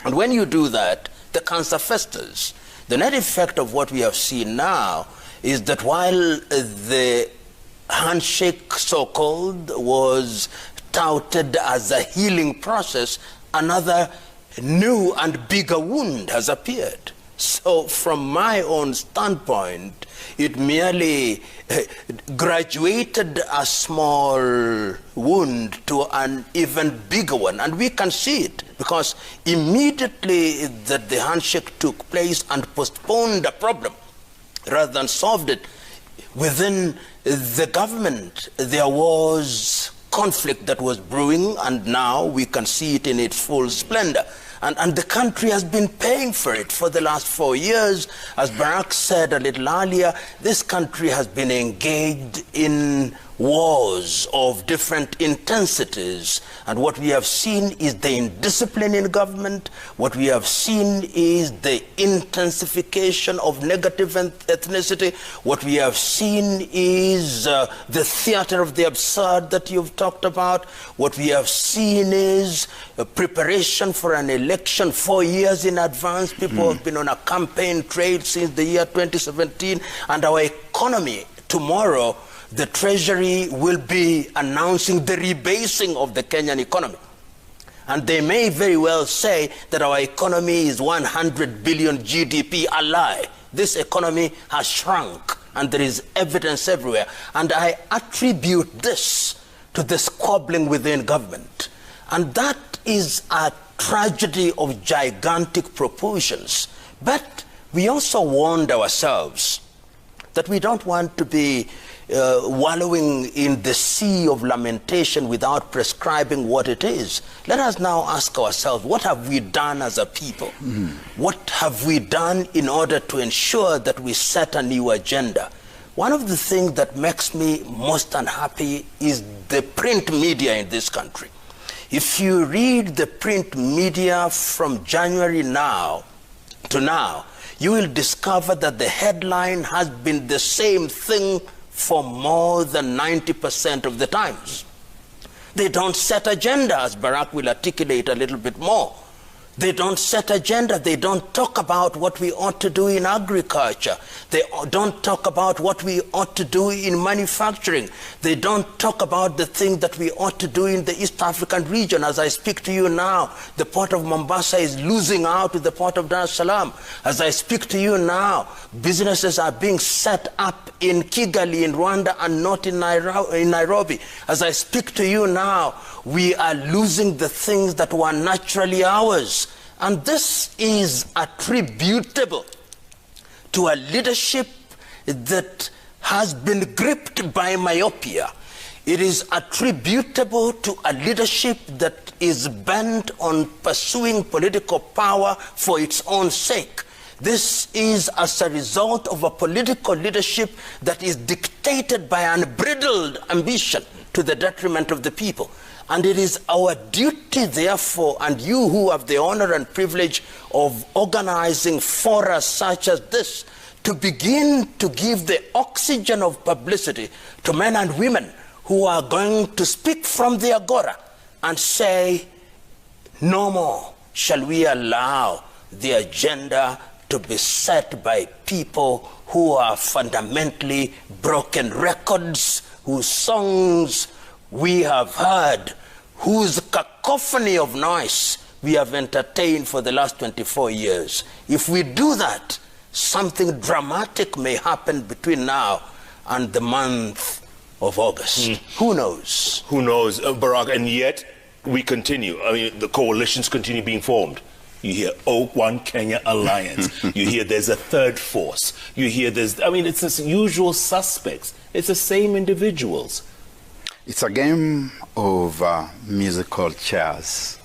And when you do that, the cancer festers. The net effect of what we have seen now is that while the handshake, so-called, was touted as a healing process, another new and bigger wound has appeared. So from my own standpoint, it merely graduated a small wound to an even bigger one. And we can see it because immediately that the handshake took place and postponed the problem rather than solved it, within the government there was conflict that was brewing, and now we can see it in its full splendor. And the country has been paying for it for the last 4 years. As Barack said a little earlier, this country has been engaged in wars of different intensities. And what we have seen is the indiscipline in government. What we have seen is the intensification of negative ethnicity. What we have seen is the theater of the absurd that you've talked about. What we have seen is a preparation for an election 4 years in advance. People have been on a campaign trail since the year 2017. And our economy, tomorrow, the Treasury will be announcing the rebasing of the Kenyan economy. And they may very well say that our economy is 100 billion GDP. A lie. This economy has shrunk, and there is evidence everywhere. And I attribute this to the squabbling within government. And that is a tragedy of gigantic proportions. But we also warned ourselves that we don't want to be wallowing in the sea of lamentation without prescribing what it is. Let us now ask ourselves, what have we done as a people? What have we done in order to ensure that we set a new agenda? One of the things that makes me most unhappy is the print media in this country. If you read the print media from January now to now, you will discover that the headline has been the same thing for more than 90% of the times. They don't set agenda, as Barack will articulate a little bit more. They don't set agenda. They don't talk about what we ought to do in agriculture. They don't talk about what we ought to do in manufacturing. They don't talk about the things that we ought to do in the East African region. As I speak to you now, the port of Mombasa is losing out with the port of Dar es Salaam. As I speak to you now, businesses are being set up in Kigali, in Rwanda, and not in Nairobi. As I speak to you now, we are losing the things that were naturally ours. And this is attributable to a leadership that has been gripped by myopia. It is attributable to a leadership that is bent on pursuing political power for its own sake. This is as a result of a political leadership that is dictated by unbridled ambition to the detriment of the people. And it is our duty, therefore, and you who have the honor and privilege of organizing fora such as this, to begin to give the oxygen of publicity to men and women who are going to speak from the agora and say, no more shall we allow the agenda to be set by people who are fundamentally broken records, whose songs we have heard, whose cacophony of noise we have entertained for the last 24 years. If we do that, something dramatic may happen between now and the month of August. Who knows? Who knows, Barack? And yet we continue. I mean, the coalitions continue being formed. You hear One Kenya Alliance. You hear there's a third force. You hear there's, I mean, it's the usual suspects. It's the same individuals. It's a game of musical chairs.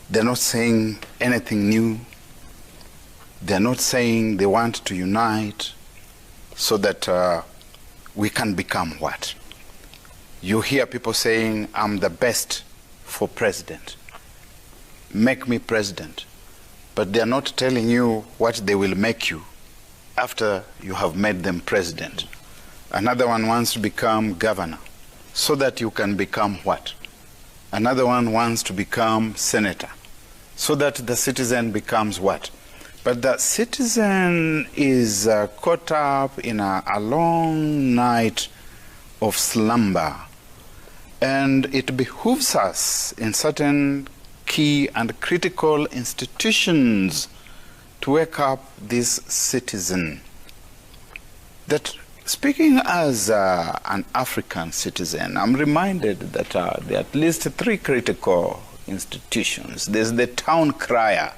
They're not saying anything new. They're not saying they want to unite so that we can become what? You hear people saying, I'm the best for president. Make me president. But they're not telling you what they will make you after you have made them president. Another one wants to become governor so that you can become what? Another one wants to become senator so that the citizen becomes what? But the citizen is caught up in a long night of slumber. And it behooves us in certain key and critical institutions to wake up this citizen. That speaking as an African citizen, I'm reminded that there are at least 3 critical institutions. There's the town crier,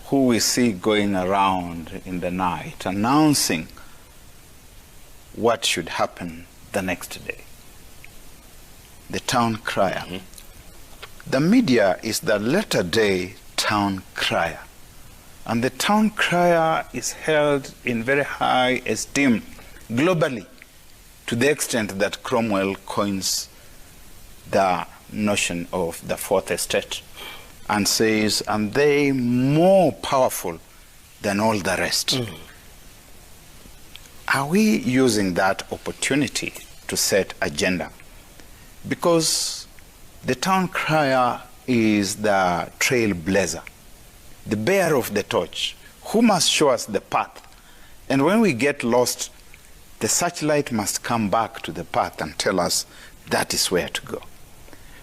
who we see going around in the night announcing what should happen the next day. The town crier. The media is the latter day town crier. And the town crier is held in very high esteem globally. to the extent that Cromwell coins the notion of the fourth estate and says, and they more powerful than all the rest. Are we using that opportunity to set agenda? Because the town crier is the trailblazer, the bearer of the torch, who must show us the path. And when we get lost, the searchlight must come back to the path and tell us that is where to go.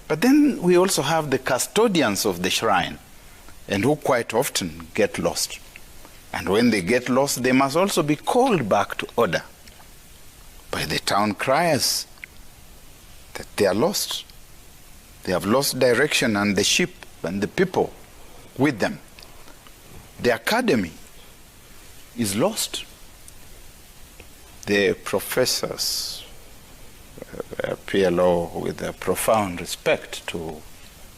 But then we also have the custodians of the shrine, and who quite often get lost. And when they get lost, they must also be called back to order by the town criers that they are lost. They have lost direction, and the sheep and the people with them. The academy is lost. The professors, PLO, with a profound respect to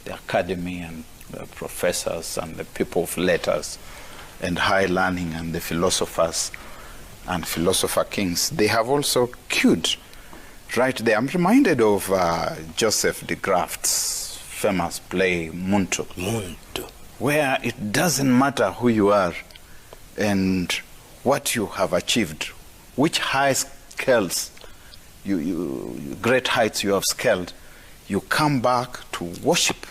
the academy and the professors and the people of letters and high learning and the philosophers and philosopher kings, they have also queued right there. I'm reminded of Joseph de Graft's famous play Muntu, where it doesn't matter who you are and what you have achieved, which high scales, great heights you have scaled, you come back to worship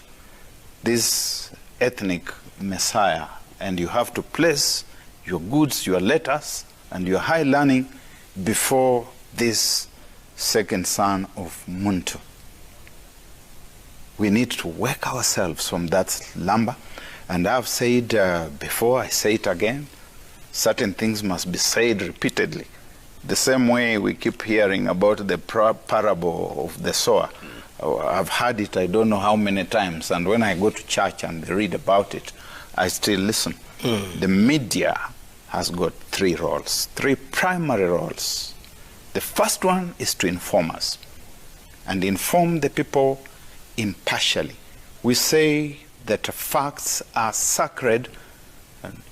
this ethnic messiah, and you have to place your goods, your letters, and your high learning before this second son of Muntu. We need to work ourselves from that slumber. And I've said before, I say it again, certain things must be said repeatedly. The same way we keep hearing about the parable of the sower. I've heard it I don't know how many times, and when I go to church and read about it, I still listen. The media has got three roles, three primary roles. The first one is to inform us and inform the people impartially. We say that facts are sacred.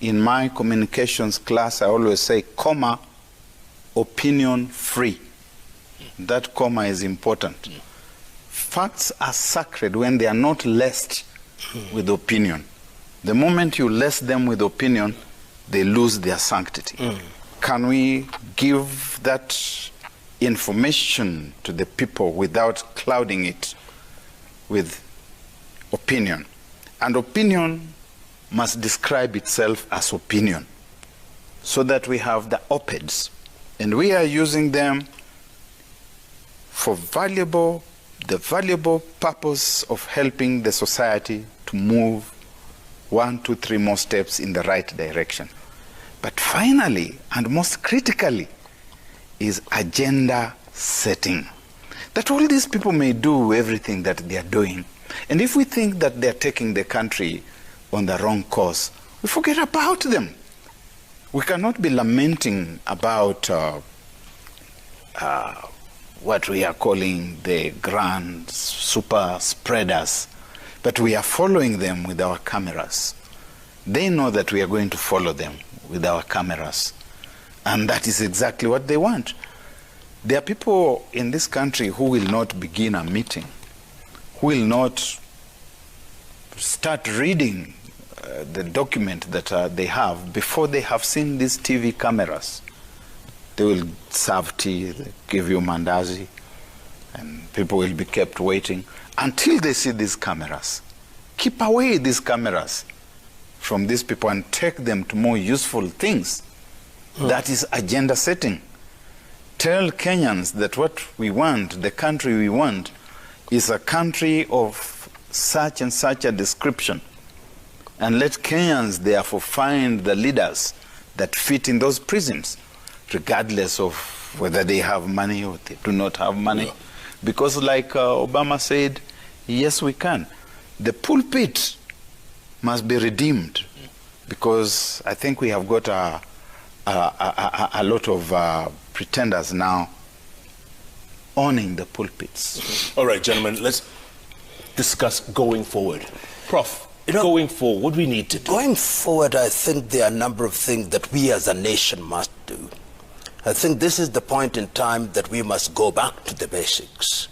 In my communications class, I always say, comma, opinion free. That comma is important. Facts are sacred when they are not laced with opinion. The moment you lace them with opinion, they lose their sanctity. Can we give that information to the people without clouding it with opinion? And opinion must describe itself as opinion, so that we have the op-eds, and we are using them for the valuable purpose of helping the society to move 1, 2, 3 more steps in the right direction. But finally, and most critically, is agenda setting. That all these people may do everything that they are doing. And if we think that they are taking the country on the wrong course, we forget about them. We cannot be lamenting about what we are calling the grand super spreaders, but we are following them with our cameras. They know that we are going to follow them with our cameras, and that is exactly what they want. There are people in this country who will not begin a meeting, who will not start reading the document that they have before they have seen these TV cameras. They will serve tea, they give you mandazi, and people will be kept waiting until they see these cameras. Keep away these cameras from these people and take them to more useful things. That is agenda setting. Tell Kenyans that what we want, the country we want, is a country of such and such a description. And let Kenyans therefore find the leaders that fit in those prisons, regardless of whether they have money or they do not have money. Yeah. Because like Obama said, yes, we can. The pulpit must be redeemed, because I think we have got a lot of pretenders now owning the pulpits. All right, gentlemen, let's discuss going forward. Prof, going forward, what do we need to do? Going forward, I think there are a number of things that we as a nation must do. I think this is the point in time that we must go back to the basics.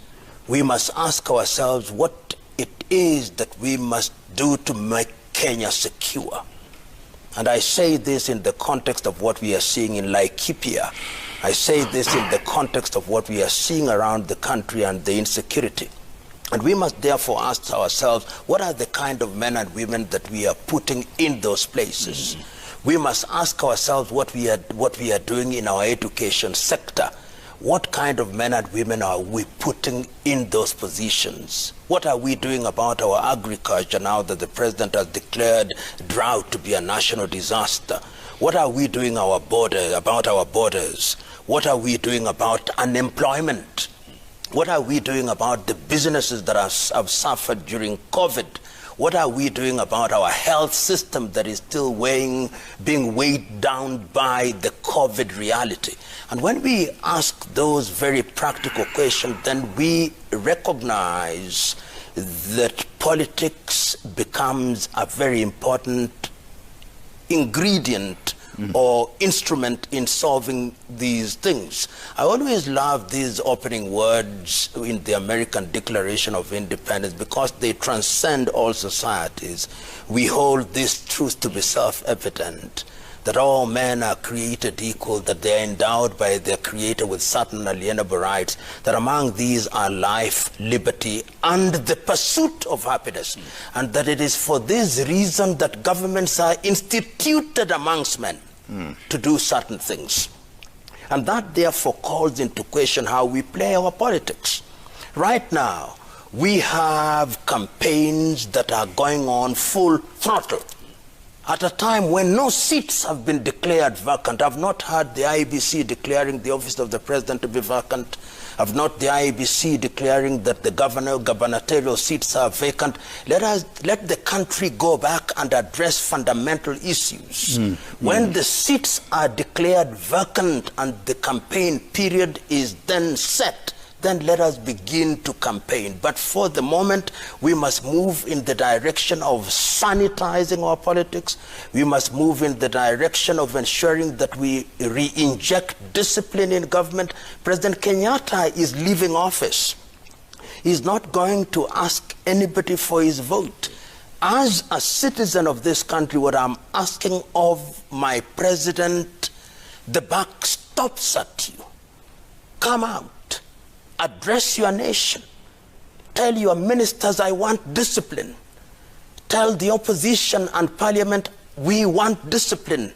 We must ask ourselves what it is that we must do to make Kenya secure. And I say this in the context of what we are seeing in Laikipia. I say this in the context of what we are seeing around the country and the insecurity. And we must therefore ask ourselves, what are the kind of men and women that we are putting in those places? We must ask ourselves what we are doing in our education sector. What kind of men and women are we putting in those positions? What are we doing about our agriculture now that the president has declared drought to be a national disaster? What are we doing about our borders? What are we doing about unemployment? What are we doing about the businesses that have suffered during COVID? What are we doing about our health system that is still being weighed down by the COVID reality? And when we ask those very practical questions, then we recognize that politics becomes a very important ingredient or instrument in solving these things. I always love these opening words in the American Declaration of Independence because they transcend all societies. We hold this truth to be self-evident, that all men are created equal, that they are endowed by their Creator with certain alienable rights, that among these are life, liberty, and the pursuit of happiness, and that it is for this reason that governments are instituted amongst men to do certain things. And that therefore calls into question how we play our politics. Right now, we have campaigns that are going on full throttle at a time when no seats have been declared vacant. I've not heard the IEBC declaring the office of the president to be vacant. I've not the IEBC declaring that the gubernatorial seats are vacant. Let the country go back and address fundamental issues. When the seats are declared vacant and the campaign period is then set, then let us begin to campaign. But for the moment, we must move in the direction of sanitizing our politics. We must move in the direction of ensuring that we re-inject discipline in government. President Kenyatta is leaving office. He's not going to ask anybody for his vote. As a citizen of this country, what I'm asking of my president, the buck stops at you. Come out. Address your nation. Tell your ministers, I want discipline. Tell the opposition and parliament, we want discipline.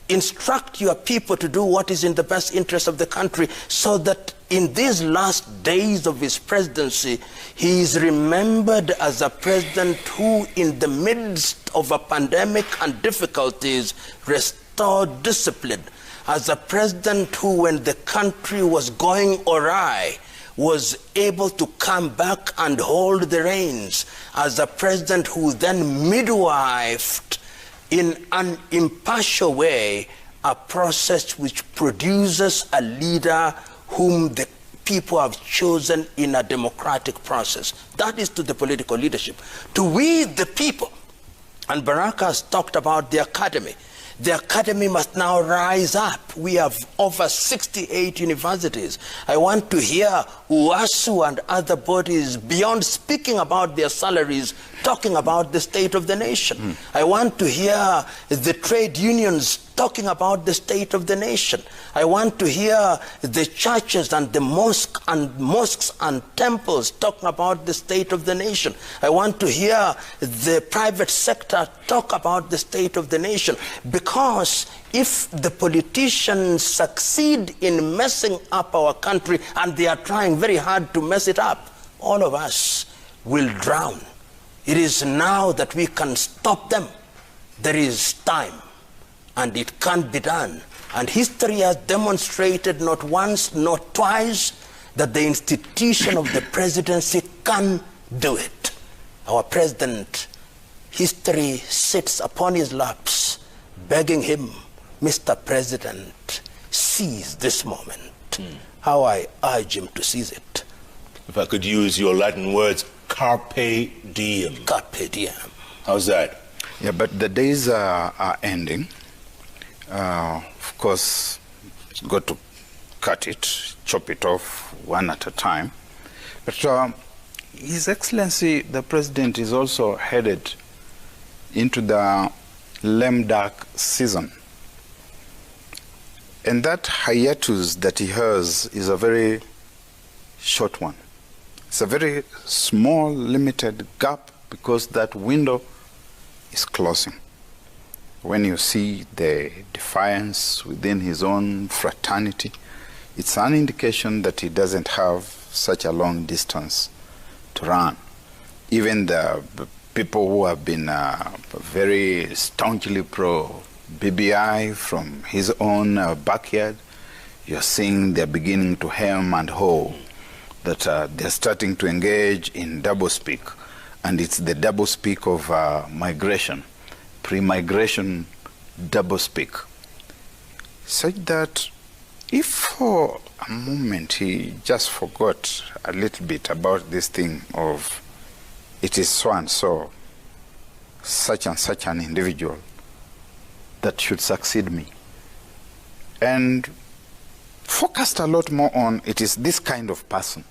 Instruct your people to do what is in the best interest of the country so that in these last days of his presidency, he is remembered as a president who, in the midst of a pandemic and difficulties, restored discipline. As a president who, when the country was going awry, was able to come back and hold the reins, as a president who then midwifed in an impartial way a process which produces a leader whom the people have chosen in a democratic process. That is to the political leadership. To we the people, and Baraka has talked about the academy. The academy must now rise up. We have over 68 universities. I want to hear UASU and other bodies, beyond speaking about their salaries, talking about the state of the nation. I want to hear the trade unions talking about the state of the nation. I want to hear the churches and the mosques and temples talking about the state of the nation. I want to hear the private sector talk about the state of the nation. Because if the politicians succeed in messing up our country, and they are trying very hard to mess it up, all of us will drown. It is now that we can stop them. There is time, and it can be done. And history has demonstrated not once, not twice, that the institution of the presidency can do it. Our president, history sits upon his laps, begging him, Mr. President, seize this moment. How I urge him to seize it. If I could use your Latin words, carpe diem. Carpe diem. How's that? Yeah, but the days are ending. Of course, it's got to cut it, chop it off one at a time. But His Excellency, the President, is also headed into the lame duck season. And that hiatus that he has is a very short one. It's a very small, limited gap because that window is closing. When you see the defiance within his own fraternity, it's an indication that he doesn't have such a long distance to run. Even the people who have been very staunchly pro-BBI from his own backyard, you're seeing they're beginning to hem and haw, that they're starting to engage in doublespeak. And it's the doublespeak of migration, pre-migration doublespeak. Such that if for a moment he just forgot a little bit about this thing of it is so and so, such and such an individual that should succeed me, and focused a lot more on it is this kind of person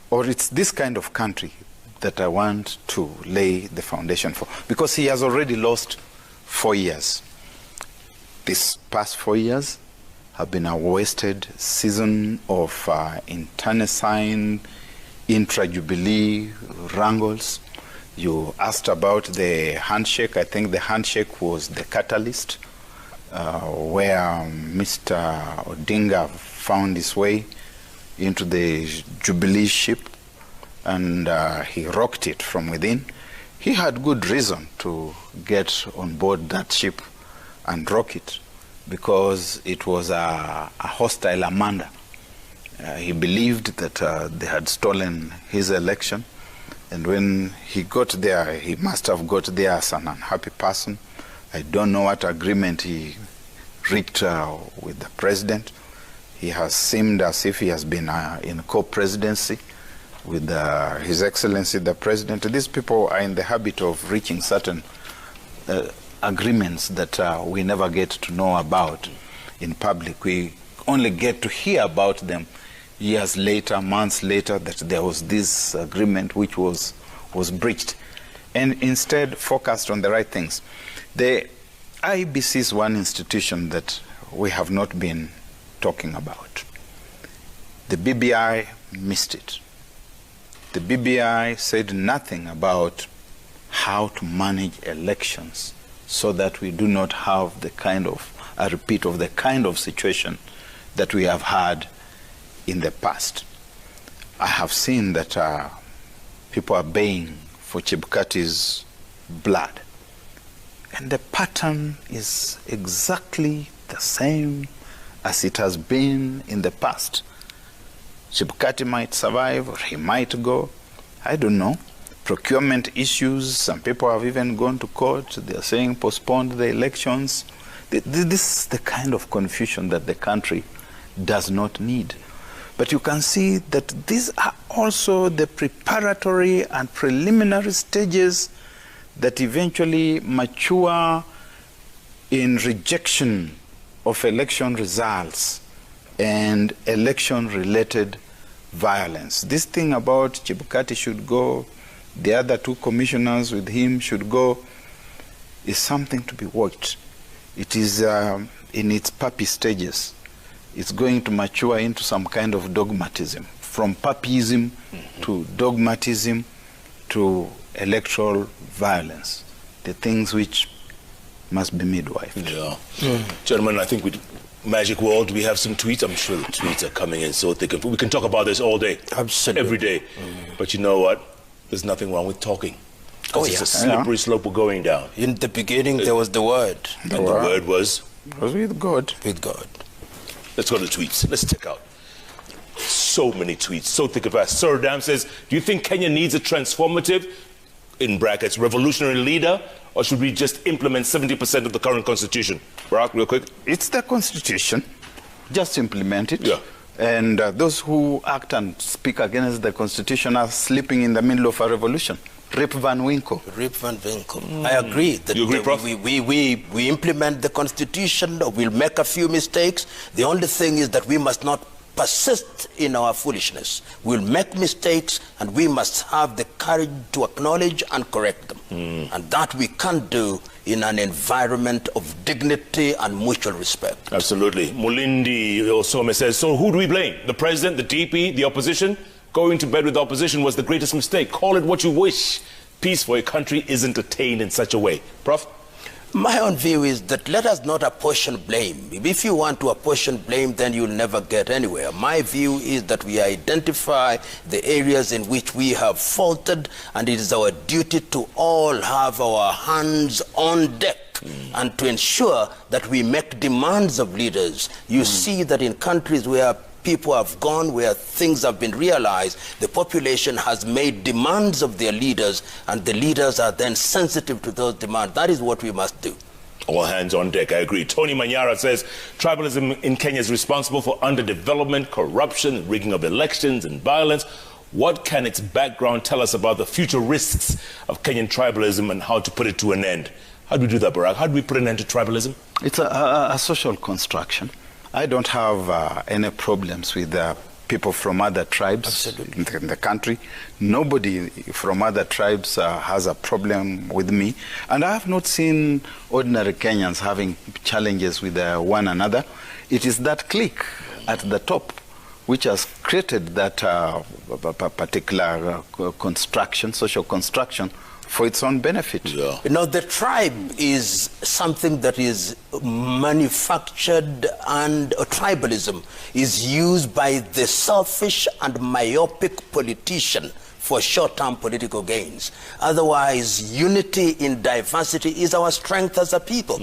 or it's this kind of country that I want to lay the foundation for, because he has already lost 4 years. These past 4 years have been a wasted season of internecine, intra-jubilee wrangles. You asked about the handshake. I think the handshake was the catalyst where Mr. Odinga found his way into the Jubilee ship, and he rocked it from within. He had good reason to get on board that ship and rock it, because it was a hostile Amanda. He believed that they had stolen his election, and when he got there, he must have got there as an unhappy person. I don't know what agreement he reached with the president. He has seemed as if he has been in co-presidency with His Excellency the President. These people are in the habit of reaching certain agreements that we never get to know about in public. We only get to hear about them years later, months later, that there was this agreement which was breached, and instead focused on the right things. The IBC is one institution that we have not been talking about. The BBI missed it. The BBI said nothing about how to manage elections so that we do not have a repeat of the kind of situation that we have had in the past. I have seen that people are baying for Chebukati's blood. And the pattern is exactly the same as it has been in the past. Chebukati might survive or he might go. I don't know. Procurement issues, some people have even gone to court. They are saying postpone the elections. This is the kind of confusion that the country does not need. But you can see that these are also the preparatory and preliminary stages that eventually mature in rejection of election results and election-related violence. This thing about Chebukati should go, the other two commissioners with him should go, is something to be watched. It is in its puppy stages. It's going to mature into some kind of dogmatism, from puppyism to dogmatism to electoral violence, the things which must be midwifed. Yeah. Gentlemen, I think with Magic World, we have some tweets. I'm sure the tweets are coming in, so we can talk about this all day. Absolutely. Every day. But you know what? There's nothing wrong with talking. Oh, it's a slippery slope we're going down. In the beginning, there was the word. And the word was? Was with God. With God. Let's go to the tweets. Let's check out. So many tweets, so thick and fast. Sir Dam says, do you think Kenya needs a transformative, in brackets, revolutionary leader, or should we just implement 70% of the current constitution? Barack, real quick. It's the constitution. Just implement it. Yeah. And those who act and speak against the constitution are sleeping in the middle of a revolution. Rip Van Winkle. Rip Van Winkle. I agree. That you agree, Prof? We implement the Constitution, we'll make a few mistakes. The only thing is that we must not persist in our foolishness. We'll make mistakes, and we must have the courage to acknowledge and correct them. And that we can't do in an environment of dignity and mutual respect. Absolutely. Mulindi Osome says, so who do we blame? The president, the DP, the opposition? Going to bed with the opposition was the greatest mistake. Call it what you wish. Peace for a country isn't attained in such a way. Prof? My own view is that let us not apportion blame. If you want to apportion blame, then you'll never get anywhere. My view is that we identify the areas in which we have faltered, and it is our duty to all have our hands on deck and to ensure that we make demands of leaders. You see that in countries where people have gone, where things have been realized, the population has made demands of their leaders, and the leaders are then sensitive to those demands. That is what we must do. All hands on deck, I agree. Tony Manyara says, tribalism in Kenya is responsible for underdevelopment, corruption, rigging of elections, and violence. What can its background tell us about the future risks of Kenyan tribalism and how to put it to an end? How do we do that, Barack? How do we put an end to tribalism? It's a social construction. I don't have any problems with people from other tribes in the country. Nobody from other tribes has a problem with me. And I have not seen ordinary Kenyans having challenges with one another. It is that clique at the top which has created that particular construction, social construction, for its own benefit. Yeah. You know, the tribe is something that is manufactured, and tribalism is used by the selfish and myopic politician for short-term political gains. Otherwise, unity in diversity is our strength as a people.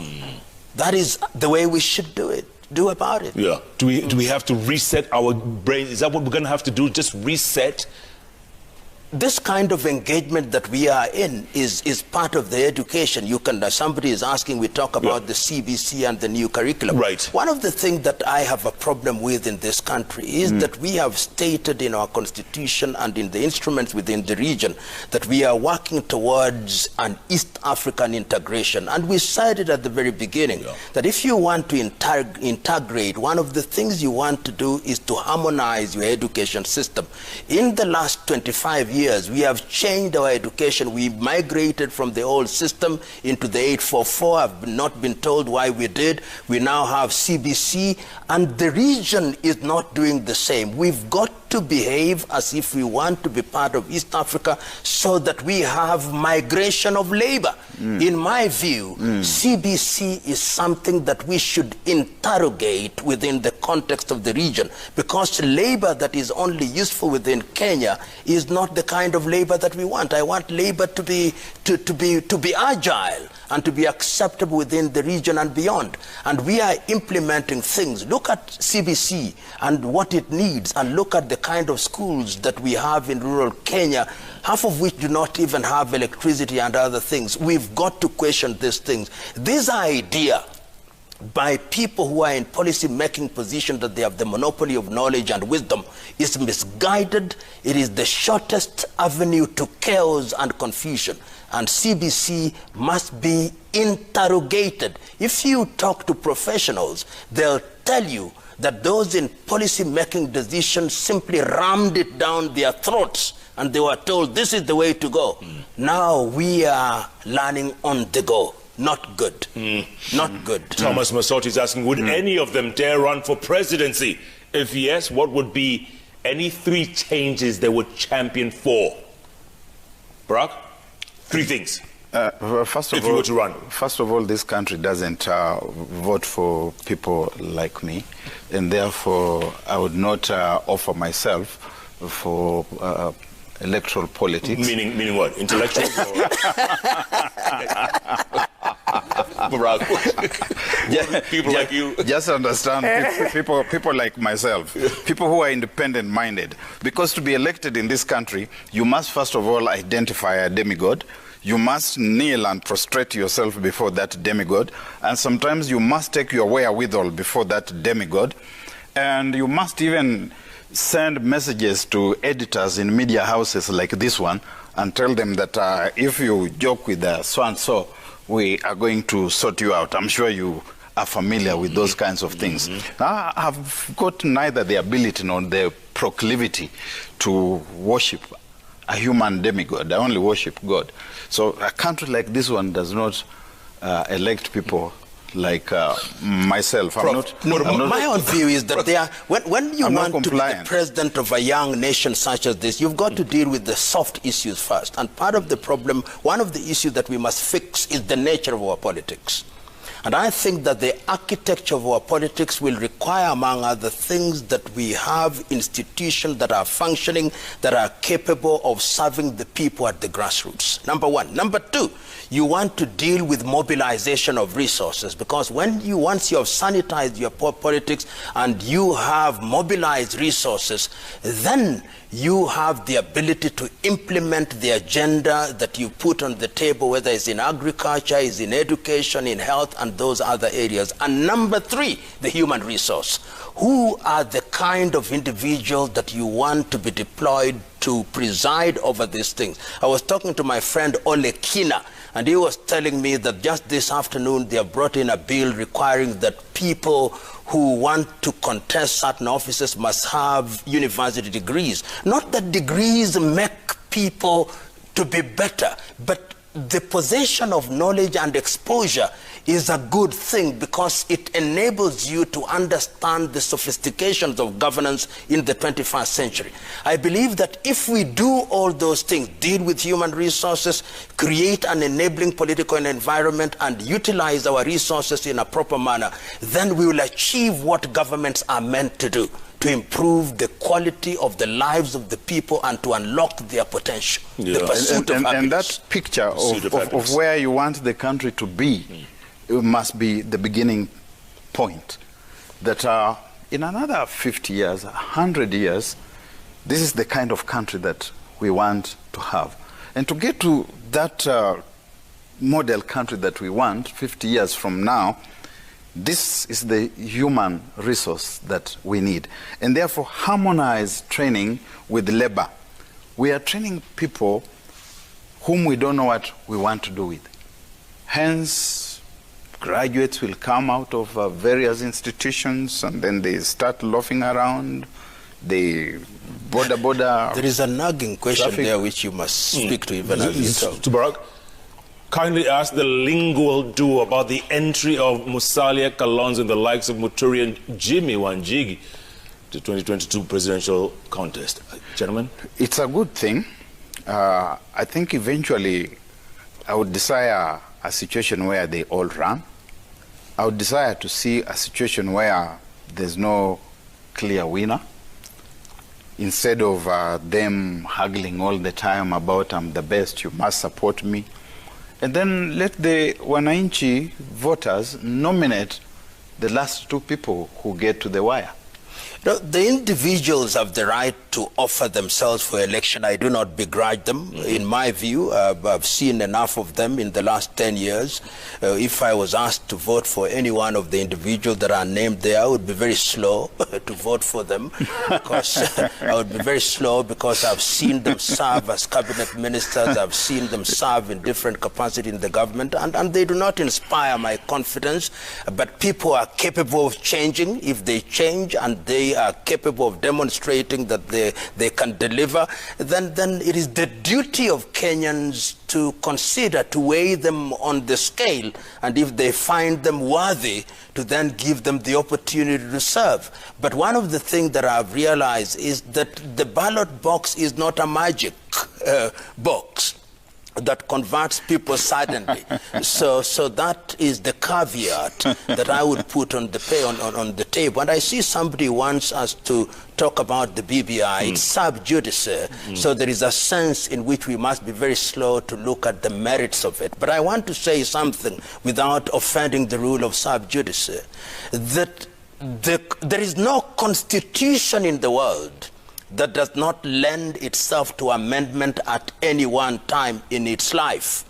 That is the way we should do about it. Yeah. Do we have to reset our brains? Is that what we're going to have to do? Just reset? This kind of engagement that we are in is part of the education. You can, somebody is asking, we talk about the CBC and the new curriculum. Right. One of the things that I have a problem with in this country is that we have stated in our constitution and in the instruments within the region that we are working towards an East African integration. And we said it at the very beginning that if you want to integrate, one of the things you want to do is to harmonize your education system. In the last 25 years, we have changed our education. We migrated from the old system into the 844. I've not been told why we did. We now have CBC, and the region is not doing the same. We've got to behave as if we want to be part of East Africa so that we have migration of labor. In my view, CBC is something that we should interrogate within the context of the region, because labor that is only useful within Kenya is not the kind of labor that we want. I want labor to be agile and to be acceptable within the region and beyond. And we are implementing things. Look at CBC and what it needs, and look at the kind of schools that we have in rural Kenya, half of which do not even have electricity and other things. We've got to question these things. This idea by people who are in policy-making position that they have the monopoly of knowledge and wisdom is misguided. It is the shortest avenue to chaos and confusion. And CBC must be interrogated. If you talk to professionals, they'll tell you that those in policy-making decisions simply rammed it down their throats, and they were told this is the way to go. Now we are learning on the go. Not good. Not good. Thomas Masoti is asking, would any of them dare run for presidency? If yes, what would be any 3 changes they would champion for? Barack? 3 things. First of if you were to run. First of all, this country doesn't vote for people like me, and therefore I would not offer myself for electoral politics. Meaning what? Intellectual? People like you. Just understand, people like myself, people who are independent-minded. Because to be elected in this country, you must first of all identify a demigod. You must kneel and prostrate yourself before that demigod. And sometimes you must take your wherewithal before that demigod. And you must even send messages to editors in media houses like this one and tell them that if you joke with so-and-so, we are going to sort you out. I'm sure you are familiar with those kinds of things. I have got neither the ability nor the proclivity to worship a human demigod. I only worship God. So a country like this one does not elect people like myself. My own view is that when you want to be the president of a young nation such as this, you've got to deal with the soft issues first. And part of the problem, one of the issues that we must fix is the nature of our politics. And I think that the architecture of our politics will require, among other things, that we have institutions that are functioning, that are capable of serving the people at the grassroots. Number one. Number two, you want to deal with mobilization of resources, because once you have sanitized your politics and you have mobilized resources, then you have the ability to implement the agenda that you put on the table, whether it's in agriculture, it's in education, in health, and those other areas. And number three, the human resource. Who are the kind of individuals that you want to be deployed to preside over these things? I was talking to my friend Ole Kina, and he was telling me that just this afternoon they have brought in a bill requiring that people who want to contest certain offices must have university degrees. Not that degrees make people to be better, but the possession of knowledge and exposure is a good thing because it enables you to understand the sophistications of governance in the 21st century. I believe that if we do all those things, deal with human resources, create an enabling political environment, and utilize our resources in a proper manner, then we will achieve what governments are meant to do, to improve the quality of the lives of the people and to unlock their potential. Yeah. The pursuit of happiness. And that picture of where you want the country to be, it must be the beginning point. That in another 50 years, 100 years, this is the kind of country that we want to have. And to get to that model country that we want 50 years from now, this is the human resource that we need. And therefore, harmonize training with labor. We are training people whom we don't know what we want to do with. Hence, graduates will come out of various institutions and then they start loafing around. They border. There is a nagging question there which you must speak to even as you talk. Tubarak, kindly ask the lingual duo about the entry of Musalia Kalonzo and the likes of Muturi and Jimmy Wanjigi to 2022 presidential contest. Gentlemen? It's a good thing. I think eventually I would desire a situation where they all run. I would desire to see a situation where there's no clear winner. Instead of them haggling all the time about I'm the best, you must support me. And then let the Wananchi voters nominate the last two people who get to the wire. No, the individuals have the right to offer themselves for election. I do not begrudge them. In my view, I've seen enough of them in the last 10 years. If I was asked to vote for any one of the individuals that are named there, I would be very slow to vote for them. Because I would be very slow because I've seen them serve as cabinet ministers. I've seen them serve in different capacity in the government, and they do not inspire my confidence. But people are capable of changing. If they change and they are capable of demonstrating that they can deliver, then it is the duty of Kenyans to consider, to weigh them on the scale, and if they find them worthy, to then give them the opportunity to serve. But one of the things that I've realized is that the ballot box is not a magic box that converts people suddenly. So that is the caveat that I would put on the table. And I see somebody wants us to talk about the BBI. It's sub judice. So there is a sense in which we must be very slow to look at the merits of it. But I want to say something without offending the rule of sub judice, that there is no constitution in the world that does not lend itself to amendment at any one time in its life.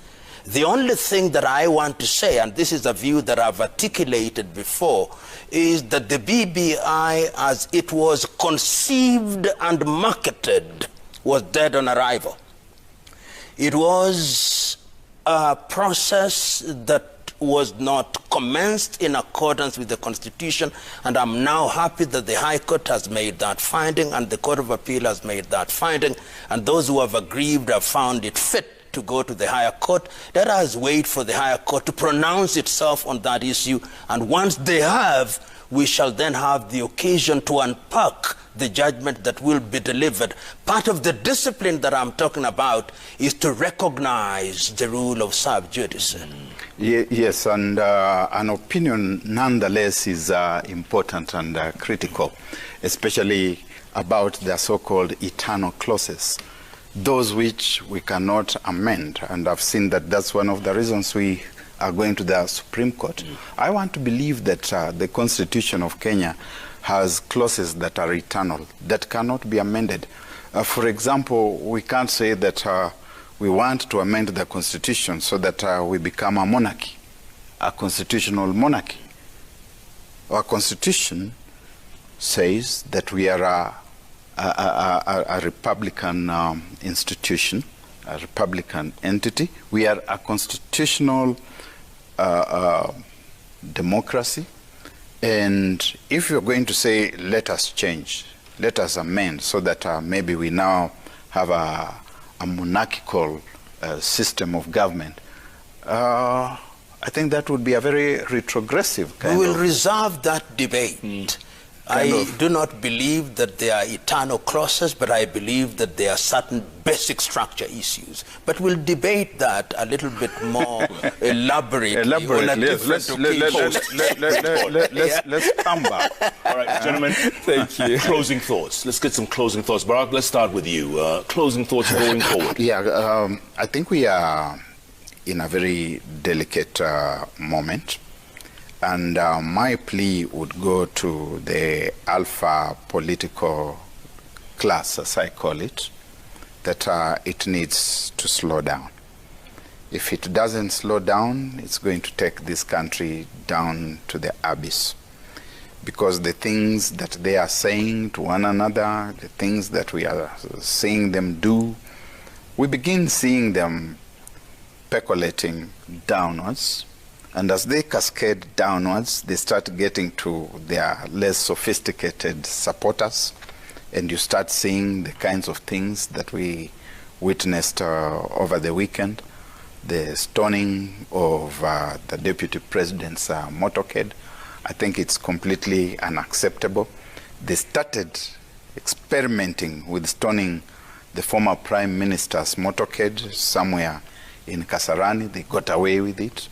The only thing that I want to say, and this is a view that I've articulated before, is that the BBI, as it was conceived and marketed, was dead on arrival. It was a process that was not commenced in accordance with the Constitution, and I'm now happy that the High Court has made that finding and the Court of Appeal has made that finding, and those who have aggrieved have found it fit to go to the higher court. Let us wait for the higher court to pronounce itself on that issue, and once they have, we shall then have the occasion to unpack the judgment that will be delivered. Part of the discipline that I'm talking about is to recognize the rule of sub judice. Yes, and an opinion nonetheless is important and critical, especially about the so-called eternal clauses, those which we cannot amend. And I've seen that that's one of the reasons we are going to the Supreme Court. I want to believe that the Constitution of Kenya has clauses that are eternal, that cannot be amended. For example, we can't say that we want to amend the Constitution so that we become a monarchy, a constitutional monarchy. Our Constitution says that we are a Republican institution, a Republican entity. We are a constitutional democracy. And if you're going to say, let us change, let us amend so that maybe we now have a monarchical system of government, I think that would be a very retrogressive kind of... We will reserve that debate. I do not believe that there are eternal clauses, but I believe that there are certain basic structure issues. But we'll debate that a little bit more elaborately. Let's come back. All right, gentlemen. Thank you. Closing thoughts. Let's get some closing thoughts. Barack, let's start with you. Closing thoughts going forward. Yeah, I think we are in a very delicate moment. And my plea would go to the alpha political class, as I call it, that it needs to slow down. If it doesn't slow down, it's going to take this country down to the abyss. Because the things that they are saying to one another, the things that we are seeing them do, we begin seeing them percolating downwards. And as they cascade downwards, they start getting to their less sophisticated supporters, and you start seeing the kinds of things that we witnessed over the weekend, the stoning of the deputy president's motorcade. I think it's completely unacceptable. They started experimenting with stoning the former prime minister's motorcade somewhere in Kasarani. They got away with it.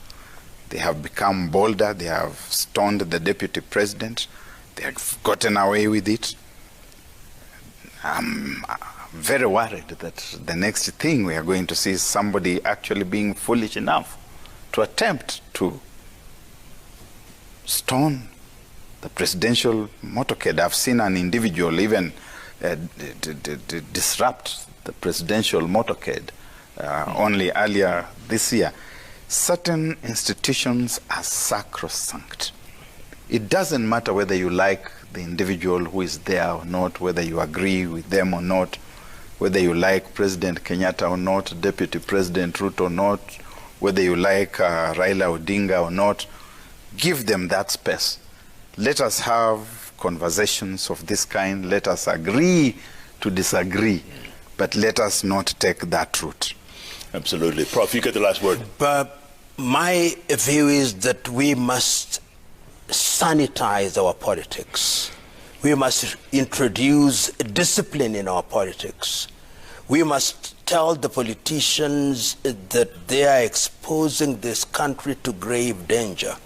They have become bolder. They have stoned the deputy president. They have gotten away with it. I'm very worried that the next thing we are going to see is somebody actually being foolish enough to attempt to stone the presidential motorcade. I've seen an individual even disrupt the presidential motorcade only earlier this year. Certain institutions are sacrosanct. It doesn't matter whether you like the individual who is there or not, whether you agree with them or not, whether you like President Kenyatta or not, Deputy President Ruto or not, whether you like Raila Odinga or not. Give them that space. Let us have conversations of this kind. Let us agree to disagree, but let us not take that route. Absolutely. Prof, you get the last word. But my view is that we must sanitize our politics. We must introduce discipline in our politics. We must tell the politicians that they are exposing this country to grave danger.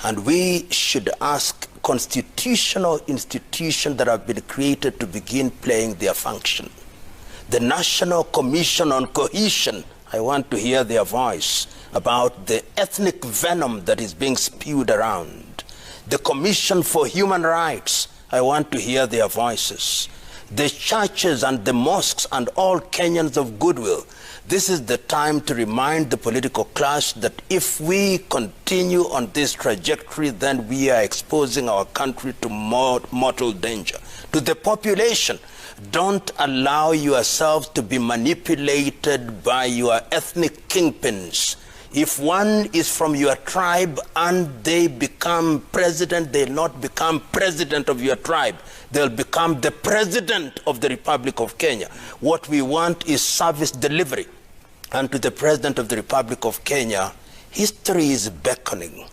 And we should ask constitutional institutions that have been created to begin playing their function. The National Commission on Cohesion, I want to hear their voice about the ethnic venom that is being spewed around. The Commission for Human Rights, I want to hear their voices. the churches and the mosques and all Kenyans of goodwill. This is the time to remind the political class that if we continue on this trajectory, then we are exposing our country to mortal danger. To the population, don't allow yourselves to be manipulated by your ethnic kingpins. If one is from your tribe and they become president, they'll not become president of your tribe. They'll become the president of the Republic of Kenya. What we want is service delivery. And to the president of the Republic of Kenya, history is beckoning.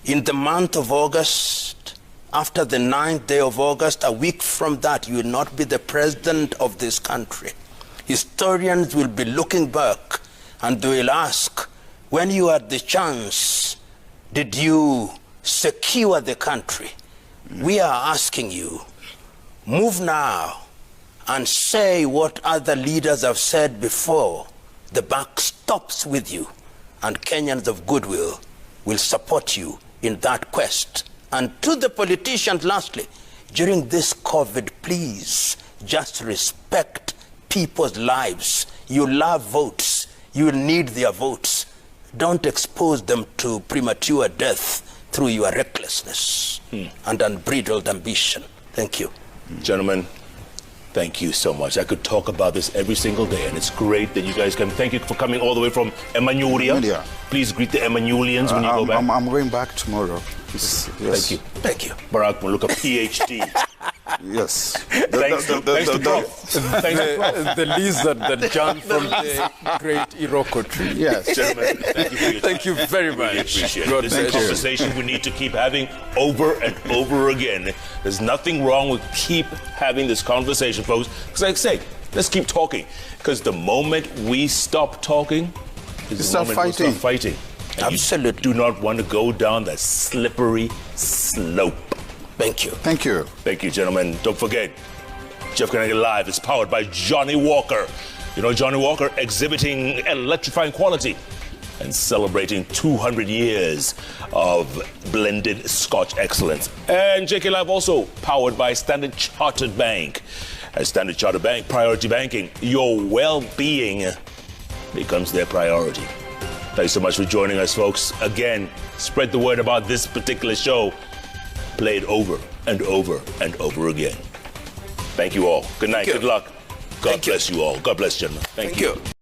In the month of August, after the 9th day of August, a week from that, you will not be the president of this country. Historians will be looking back and they will ask, when you had the chance, did you secure the country? We are asking you, move now and say what other leaders have said before. The buck stops with you, and Kenyans of goodwill will support you in that quest. And to the politicians, lastly, during this COVID, please just respect people's lives. You love votes. You need their votes. Don't expose them to premature death through your recklessness and unbridled ambition. Thank you. Gentlemen, thank you so much. I could talk about this every single day, and it's great that you guys come. Thank you for coming all the way from Emmanuelia. Yeah. Please greet the Emmanuelians when you go back. I'm going back tomorrow. Yes. Thank you. Thank you. Barack Muluka, PhD. Yes. Thanks to Prof. Thanks to Prof. The lizard that jumped from the great Iroko tree. Yes. Gentlemen, thank you for your time. Thank you very much. Really appreciate God it. This is a bless you. conversation we need to keep having over and over again. There's nothing wrong with keep having this conversation, folks. Because like I say, let's keep talking. Because the moment we stop talking is the moment we'll start fighting. And Absolutely. you do not want to go down that slippery slope. Thank you. Thank you. Thank you, gentlemen. Don't forget, Jeff Kennedy Live is powered by Johnny Walker. You know Johnny Walker, exhibiting electrifying quality and celebrating 200 years of blended Scotch excellence. And JK Live also powered by Standard Chartered Bank. At Standard Chartered Bank, priority banking, your well-being becomes their priority. Thanks so much for joining us, folks. Again, spread the word about this particular show. Play it over and over and over again. Thank you all. Good night. Good luck. God bless you all. God bless, gentlemen. Thank you.